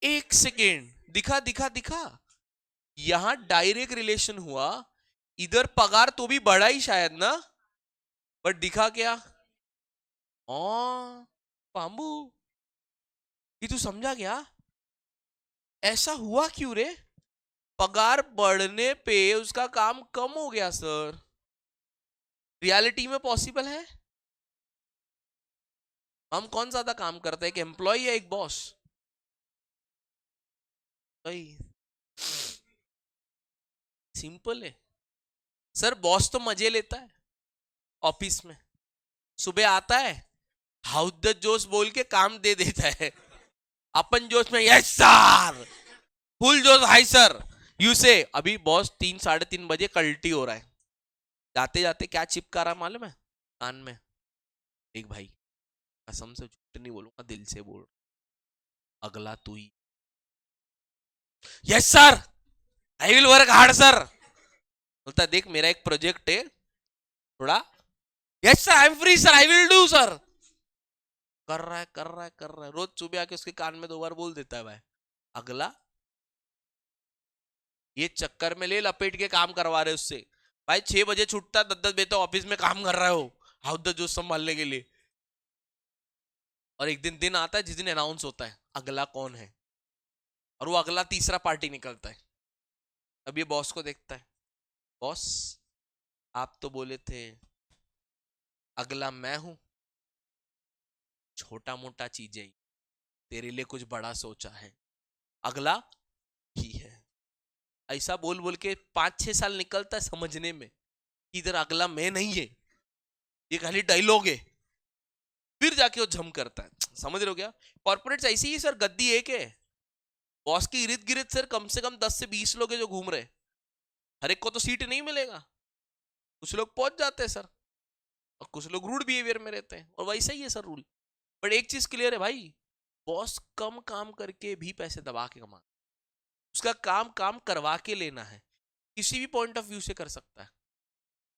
1 सेकेंड, दिखा दिखा दिखा, यहां डायरेक्ट रिलेशन हुआ, इधर पगार तो भी बढ़ा ही शायद ना, बट दिखा क्या? बाम्बू, ये तू समझा क्या? ऐसा हुआ क्यों रे? पगार बढ़ने पे उसका काम कम हो गया सर। रियलिटी में पॉसिबल है? हम कौन ज्यादा काम करते हैं, एक एम्प्लॉय या एक बॉस? भाई सिंपल है सर, बॉस तो मजे लेता है ऑफिस में, सुबह आता है हाउस जोश बोल के काम दे देता है, अपन जोश में यस सर, फुल जोश हाई सर, यू से अभी बॉस 3 साढ़े 3 बजे कल्टी हो रहा है, जाते जाते क्या चिपका रहा मालूम है कान में? एक भाई, कसम से झूठ नहीं बोलूंगा, दिल से बोल, अगला तू ही। Yes sir, I will work hard sir. बोलता देख मेरा एक प्रोजेक्ट है थोड़ा, yes sir I am free sir, I will do sir. कर रहा है कर रहा है कर रहा है, रोज सुबह आके उसके कान में 2 बार बोल देता है भाई अगला, ये चक्कर में ले लपेट के काम करवा रहे उससे। भाई 6 बजे छूटता, 10-10 बजे तक ऑफिस में काम कर रहा है वो, हाउस द जोश संभालने के लिए। और एक दिन दिन आता है जिस दिन अनाउंस होता है अगला कौन है, और वो अगला तीसरा पार्टी निकलता है। अब ये बॉस को देखता है, बॉस आप तो बोले थे अगला मैं हूं, छोटा मोटा चीजें ही, तेरे लिए कुछ बड़ा सोचा है, अगला ही है। ऐसा बोल बोल के 5-6 साल निकलता है समझने में कि इधर अगला मैं नहीं है, ये खाली डायलॉग है। फिर जाके वो झम करता है, समझ रहे हो क्या? कॉर्पोरेट्स ऐसी ही सर, गद्दी एक है, बॉस की इर्द गिर्द सर कम से कम 10 से 20 लोग हैं जो घूम रहे। हर एक को तो सीट नहीं मिलेगा, कुछ लोग पहुंच जाते हैं सर, और कुछ लोग रूड बिहेवियर में रहते हैं, और वैसा ही है सर रूल। बट एक चीज क्लियर है भाई, बॉस कम काम करके भी पैसे दबा के कमा, उसका काम काम करवा के लेना है, किसी भी पॉइंट ऑफ व्यू से कर सकता है।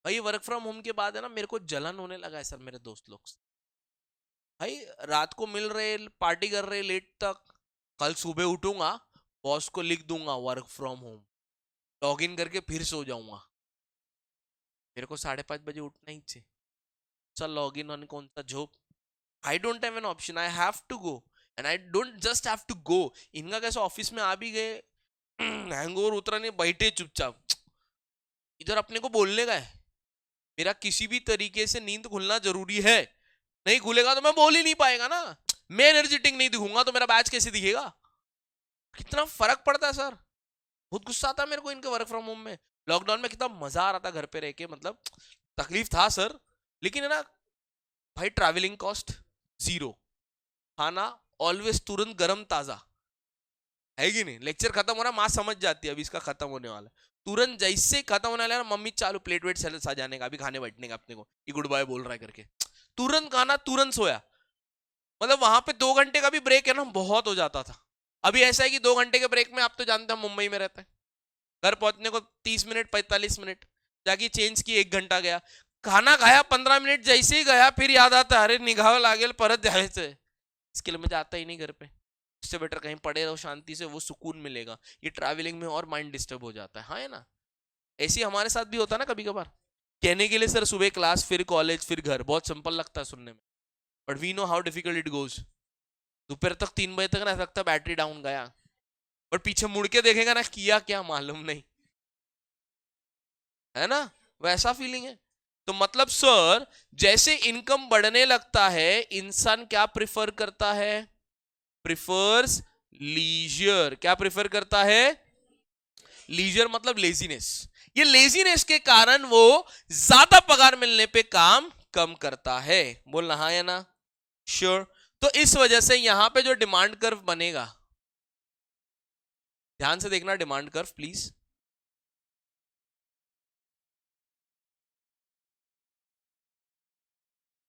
भाई वर्क फ्रॉम होम के बाद है ना, मेरे को जलन होने लगा है सर मेरे दोस्त लोग से। भाई रात को मिल रहे, पार्टी कर रहे लेट तक, कल सुबह उठूंगा, बॉस को लिख दूंगा work from home, log in करके फिर सो जाऊंगा। मेरे को 5:30 बजे उठना ही चाहिए, चल लॉग इन ऑन कौन सा job, I don't have an option, I have to go. And I don't just have to go, इनका कैसे ऑफिस में आ भी गए, हैंगओवर उतरा नहीं, बैठे चुपचाप, इधर अपने को बोलने का है। मेरा किसी भी तरीके से नींद खुलना जरूरी है, नहीं खुलेगा तो मैं बोल ही नहीं पाएगा ना, मैं एनर्जेटिक नहीं दिखूंगा तो मेरा बैच कैसे दिखेगा? कितना फर्क पड़ता है सर। बहुत गुस्सा आता है मेरे को इनके वर्क फ्रॉम होम में। लॉकडाउन में कितना मजा आ रहा था घर पे रह के, मतलब तकलीफ था सर, लेकिन है ना भाई, ट्रैवलिंग कॉस्ट जीरो, खाना ऑलवेज तुरंत गरम ताजा, है कि नहीं? लेक्चर खत्म हो रहा, माँ समझ जाती है अभी इसका खत्म होने वाला है, तुरंत जैसे खत्म होने वाला है ना, मम्मी चालू प्लेट वेट सजाने का, अभी खाने बैठने का अपने को, ये गुड बाय बोल रहा है करके, तुरंत खाना तुरंत सोया। मतलब वहां पे 2 घंटे का भी ब्रेक है ना, बहुत हो जाता था। अभी ऐसा है कि 2 घंटे के ब्रेक में, आप तो जानते हैं मुंबई में रहते हैं, घर पहुंचने को 30 मिनट 45 मिनट, जाके चेंज की 1 घंटा गया, खाना खाया 15 मिनट जैसे ही गया, फिर याद आता अरे निगाह लागेल परत जायचं, इसके लिए मैं जाता ही नहीं घर पे, इससे बेटर कहीं पड़े रहो शांति से, वो सुकून मिलेगा। ये ट्रैवलिंग में और माइंड डिस्टर्ब हो जाता है, हाँ है ना? ऐसे ही हमारे साथ भी होता है ना कभी कभार। कहने के लिए सर सुबह क्लास फिर कॉलेज फिर घर, बहुत सिंपल लगता है सुनने में, but we know how difficult it goes. दोपहर तक 3 बजे तक ना लगता बैटरी डाउन गया, और पीछे मुड़ के देखेगा ना किया क्या मालूम नहीं, है ना? वैसा फीलिंग है। तो मतलब सर, जैसे इनकम बढ़ने लगता है, इंसान क्या प्रिफर करता है? Prefers leisure. क्या प्रिफर करता है? लीजर मतलब लेजीनेस। ये लेजीनेस के कारण वो ज्यादा पगार मिलने पे काम कम करता है। बोलना हाँ या ना? Sure sure. तो इस वजह से यहां पे जो डिमांड कर्व बनेगा, ध्यान से देखना डिमांड कर्व प्लीज,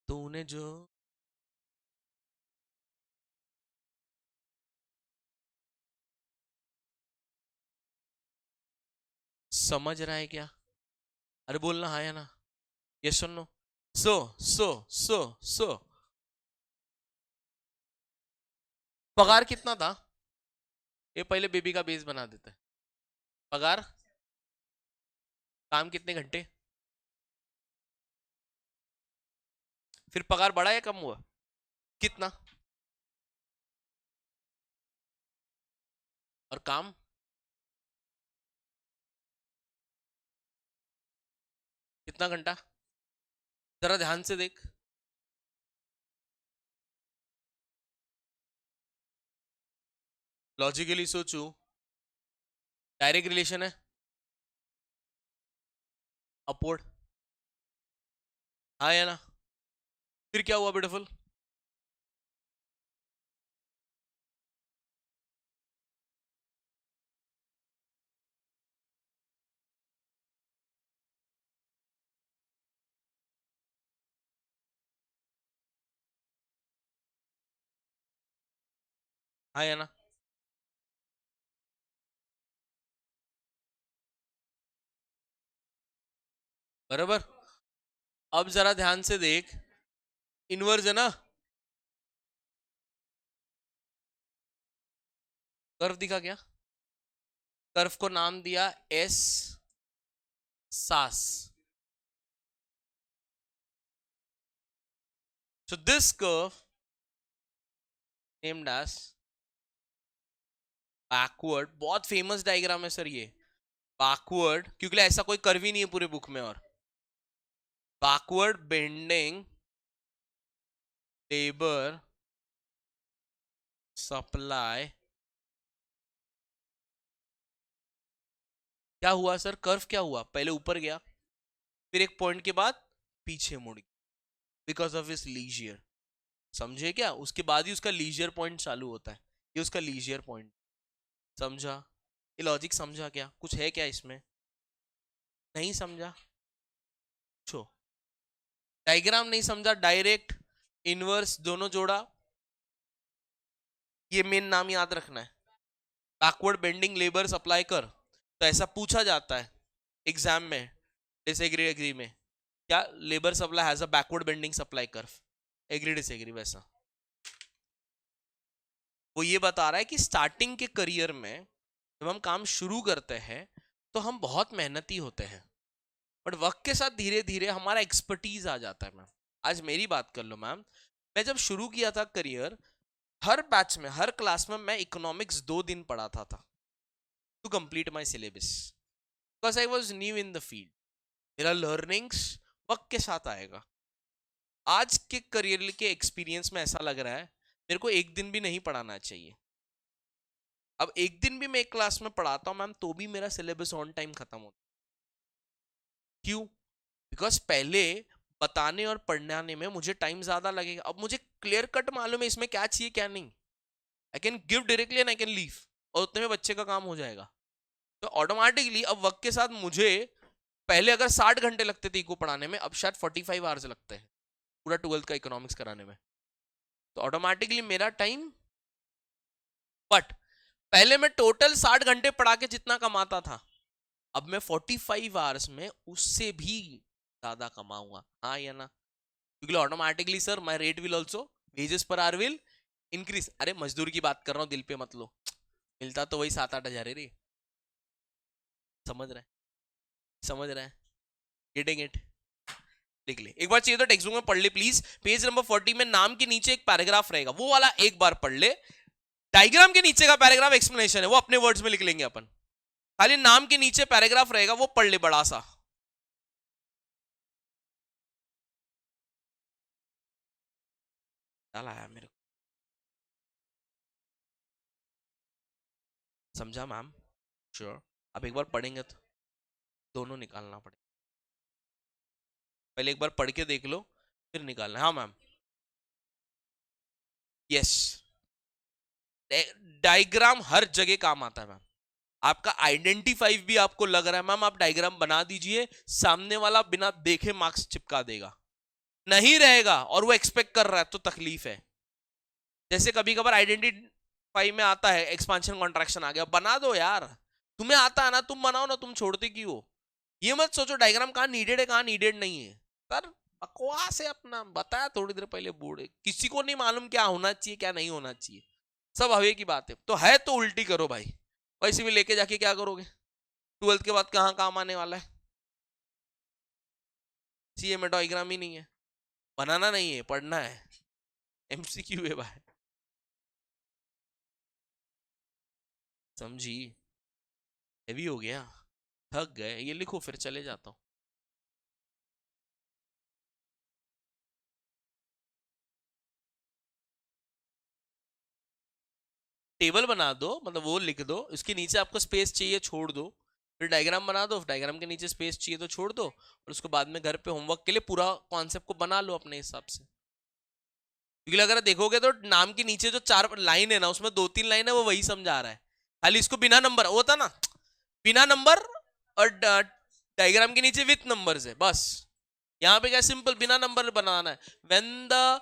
तूने जो समझ रहा है क्या? अरे बोलना हाँ या ना, ये सुनो। सो सो सो सो पगार कितना था? ये पहले बेबी का बेस बना देते हैं। पगार, काम कितने घंटे, फिर पगार बढ़ा या कम हुआ? कितना? और काम कितना घंटा? जरा ध्यान से देख, लॉजिकली सोचू, डायरेक्ट रिलेशन है, अपवर्ड, हाँ या ना? फिर क्या हुआ ब्यूटीफुल? हाँ या ना? बराबर। अब जरा ध्यान से देख, इनवर्स है ना, कर्व दिखा क्या, कर्व को नाम दिया एस सास। So this curve named as backward, बहुत फेमस डायग्राम है सर ये, बैकवर्ड, क्योंकि ऐसा कोई कर्व ही नहीं है पूरे बुक में, और बैकवर्ड बेंडिंग लेबर सप्लाई। क्या हुआ सर, कर्व क्या हुआ, पहले ऊपर गया, फिर एक पॉइंट के बाद पीछे मुड़ गया, बिकॉज ऑफ इस लीजियर, समझे क्या, उसके बाद ही उसका लीजियर पॉइंट चालू होता है, ये उसका लीजियर पॉइंट, समझा, ये लॉजिक समझा क्या, कुछ है क्या इसमें, नहीं समझा, छो डायग्राम नहीं समझा, डायरेक्ट इनवर्स दोनों जोड़ा, ये मेन नाम याद रखना है, बैकवर्ड बेंडिंग लेबर अप्लाई कर, तो ऐसा पूछा जाता है एग्जाम में, डिसएग्री एग्री में, क्या labour supply has a backward bending supply curve, agree disagree, वैसा वो ये बता रहा है कि स्टार्टिंग के करियर में जब हम काम शुरू करते हैं तो हम बहुत मेहनती होते हैं, बट वक्त के साथ धीरे धीरे हमारा एक्सपर्टीज आ जाता है। मैम आज मेरी बात कर लो मैम, मैं जब शुरू किया था करियर, हर बैच में हर क्लास में मैं इकोनॉमिक्स 2 दिन पढ़ाता था to complete my syllabus, because I was new in the field, मेरा लर्निंग्स वक्त के साथ आएगा। आज के करियर के एक्सपीरियंस में ऐसा लग रहा है मेरे को एक दिन भी नहीं पढ़ाना चाहिए, अब एक दिन भी मैं एक क्लास में पढ़ाता हूँ मैम तो भी मेरा सिलेबस ऑन टाइम खत्म होता है, क्यों, बिकॉज पहले बताने और पढ़ने में मुझे टाइम ज्यादा लगेगा, अब मुझे क्लियर कट मालूम है इसमें क्या चाहिए क्या नहीं, I can give directly and I can leave, और उतने में बच्चे का काम हो जाएगा, तो ऑटोमेटिकली अब वक्त के साथ मुझे, पहले अगर 60 घंटे लगते थे इको पढ़ाने में, अब शायद 45 आवर्स लगते हैं पूरा 12th का इकोनॉमिक्स कराने में, तो ऑटोमेटिकली मेरा टाइम, बट पहले मैं टोटल 60 घंटे पढ़ा के जितना कमाता था, अब मैं 45 आवर्स में उससे भी ज्यादा कमाऊंगा, हाँ या ना, क्योंकि automatically sir my rate will also, wages per hour will increase, अरे मजदूर की बात कर रहा हूँ, दिल पे मत लो, मिलता तो वही 7-8 हजार है रे, समझ रहे हैं, समझ रहे हैं, गेटिंग इट, लिख ले एक बार, चाहिए तो टेक्स्ट बुक में पढ़ ले प्लीज, पेज नंबर 40 में नाम के नीचे एक पैराग्राफ रहेगा, वो वाला एक बार पढ़ ले, डायग्राम के नीचे का पैराग्राफ एक्सप्लेनेशन है, वो अपने वर्ड्स में लिख लेंगे अपन, खाली नाम के नीचे पैराग्राफ रहेगा वो पढ़ ले बड़ा सा, डाला है मेरे को, समझा मैम, श्योर, अब एक बार पढ़ेंगे तो दोनों निकालना पड़ेगा, पहले एक बार पढ़ के देख लो फिर निकालना, हाँ मैम, यस, डायग्राम हर जगह काम आता है मैम, आपका आइडेंटिफाई भी आपको लग रहा है मैम, आप डायग्राम बना दीजिए, सामने वाला बिना देखे मार्क्स चिपका देगा, नहीं रहेगा और वो एक्सपेक्ट कर रहा है तो तकलीफ है, जैसे कभी कभार आइडेंटिफाई में आता है एक्सपांशन कॉन्ट्रैक्शन आ गया, बना दो यार, तुम्हें आता है ना, तुम बनाओ ना, तुम छोड़ते क्यों, ये मत सोचो डायग्राम कहाँ नीडेड है कहाँ नीडेड नहीं है, सर बकवास है, अपना बताया थोड़ी देर पहले, बूढ़े किसी को नहीं मालूम क्या होना चाहिए क्या नहीं होना चाहिए, सब हवे की बात है तो उल्टी करो भाई, वैसे भी लेके जाके क्या करोगे, 12th के बाद कहाँ काम आने वाला है, सीए में डायग्राम ही नहीं है, बनाना नहीं है पढ़ना है, एमसीक्यू है भाई, समझी, हैवी हो गया, थक गए, ये लिखो फिर चले जाता हूँ, टेबल बना दो, मतलब वो लिख दो, इसके नीचे आपको स्पेस चाहिए छोड़ दो, फिर डायग्राम बना दो, डायग्राम के नीचे स्पेस चाहिए तो छोड़ दो, और उसको बाद में घर पे होमवर्क के लिए पूरा कॉन्सेप्ट को बना लो अपने हिसाब से, क्योंकि अगर देखोगे तो नाम के नीचे जो 4 लाइन है ना, उसमें 2-3 लाइन है वो वही समझा रहा है, खाली इसको बिना नंबर, वो था ना बिना नंबर, और डायग्राम के नीचे विथ नंबर्स है बस, यहाँ पे क्या सिंपल बिना नंबर बनाना है, when the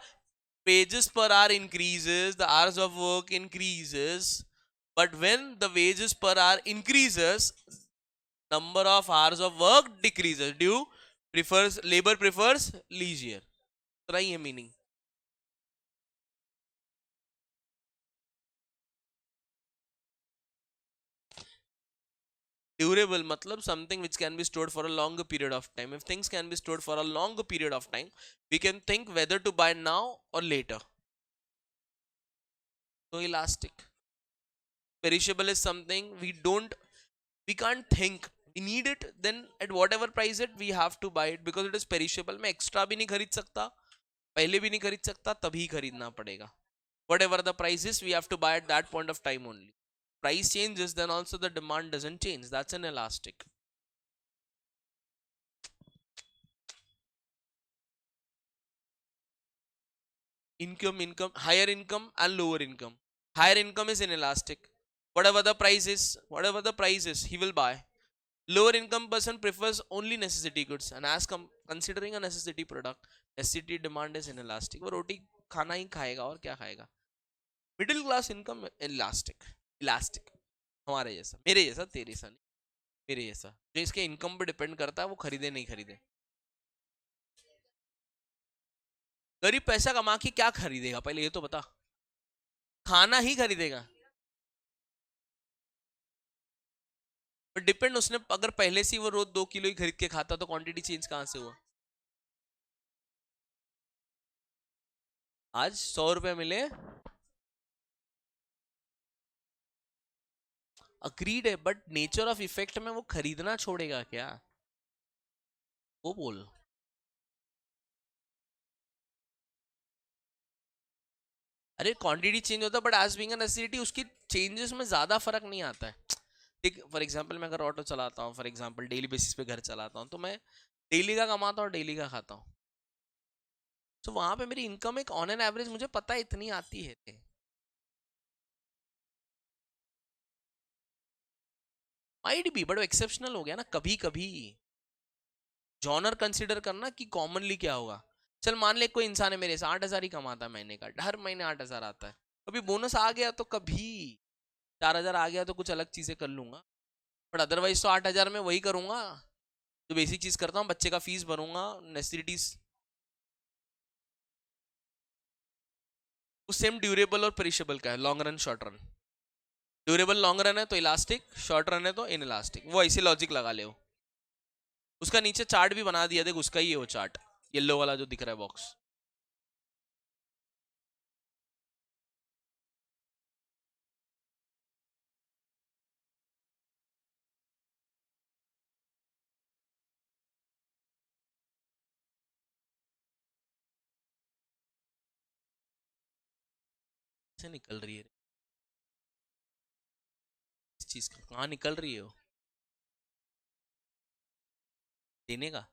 wages per hour increases the hours of work increases, but when the wages per hour increases number of hours of work decreases due prefers, labour prefers leisure, इतना ही है मीनिंग। Durable मतलब something which can be stored for a longer period of time. If things can be stored for a longer period of time, we can think whether to buy now or later. So elastic. Perishable is something we can't think. We need it, then at whatever price it, we have to buy it because it is perishable. मैं extra भी नहीं खरीद सकता, पहले भी नहीं खरीद सकता, तभी खरीदना पड़ेगा. Whatever the price is, we have to buy at that point of time only. Price changes, then also the demand doesn't change. That's an elastic. Income, higher income and lower income. Higher income is inelastic. Whatever the price is, he will buy. Lower income person prefers only necessity goods, and as considering a necessity product, necessity demand is inelastic. वो रोटी खाना ही खाएगा और क्या खाएगा. Middle class income elastic. Elastic हमारे जैसा, मेरे जैसा, तेरे जैसा नहीं, मेरे जैसा, जो इसके इनकम पे डिपेंड करता है वो खरीदे नहीं खरीदे. गरीब पैसा कमा के क्या खरीदेगा, पहले ये तो बता. खाना ही खरीदेगा. बट डिपेंड, उसने अगर पहले से वो रोज 2 किलो ही खरीद के खाता तो क्वांटिटी चेंज कहां से हुआ. आज 100 रुपए मिले, अग्रीड है, बट नेचर ऑफ इफेक्ट में वो खरीदना छोड़ेगा क्या, वो बोल. अरे क्वांटिटी चेंज होता है but as being a necessity उसकी चेंजेस में ज्यादा फर्क नहीं आता है. ठीक, फॉर एग्जांपल मैं अगर ऑटो चलाता हूँ, फॉर एग्जांपल डेली बेसिस पे घर चलाता हूँ, तो मैं डेली का कमाता हूँ, डेली का खाता हूँ. तो वहां पे मेरी इनकम एक ऑन एन एवरेज मुझे पता है इतनी आती है. माइट बी, बट एक्सेप्शनल हो गया ना कभी कभी. जॉनर कंसिडर करना कि कॉमनली क्या होगा. चल मान ले कोई इंसान है मेरे से 8,000 ही कमाता है महीने का, हर महीने 8,000 आता है. कभी बोनस आ गया तो कभी 4,000 आ गया तो कुछ अलग चीजें कर लूंगा, बट अदरवाइज तो 8,000 में वही करूंगा जो बेसिक चीज करता हूँ. बच्चे का फीस भरूंगा, नेसेसिटीज. उस सेम ड्यूरेबल और पेरिशेबल का है, long run short run. Durable long run है तो इलास्टिक, शॉर्ट रन है तो इन इलास्टिक. वो ऐसे लॉजिक लगा ले. उसका नीचे चार्ट भी बना दिया, देख उसका ही है वो चार्ट, येलो वाला जो दिख रहा है बॉक्स. से निकल रही है इस चीज का, कहाँ निकल रही है वो देने का.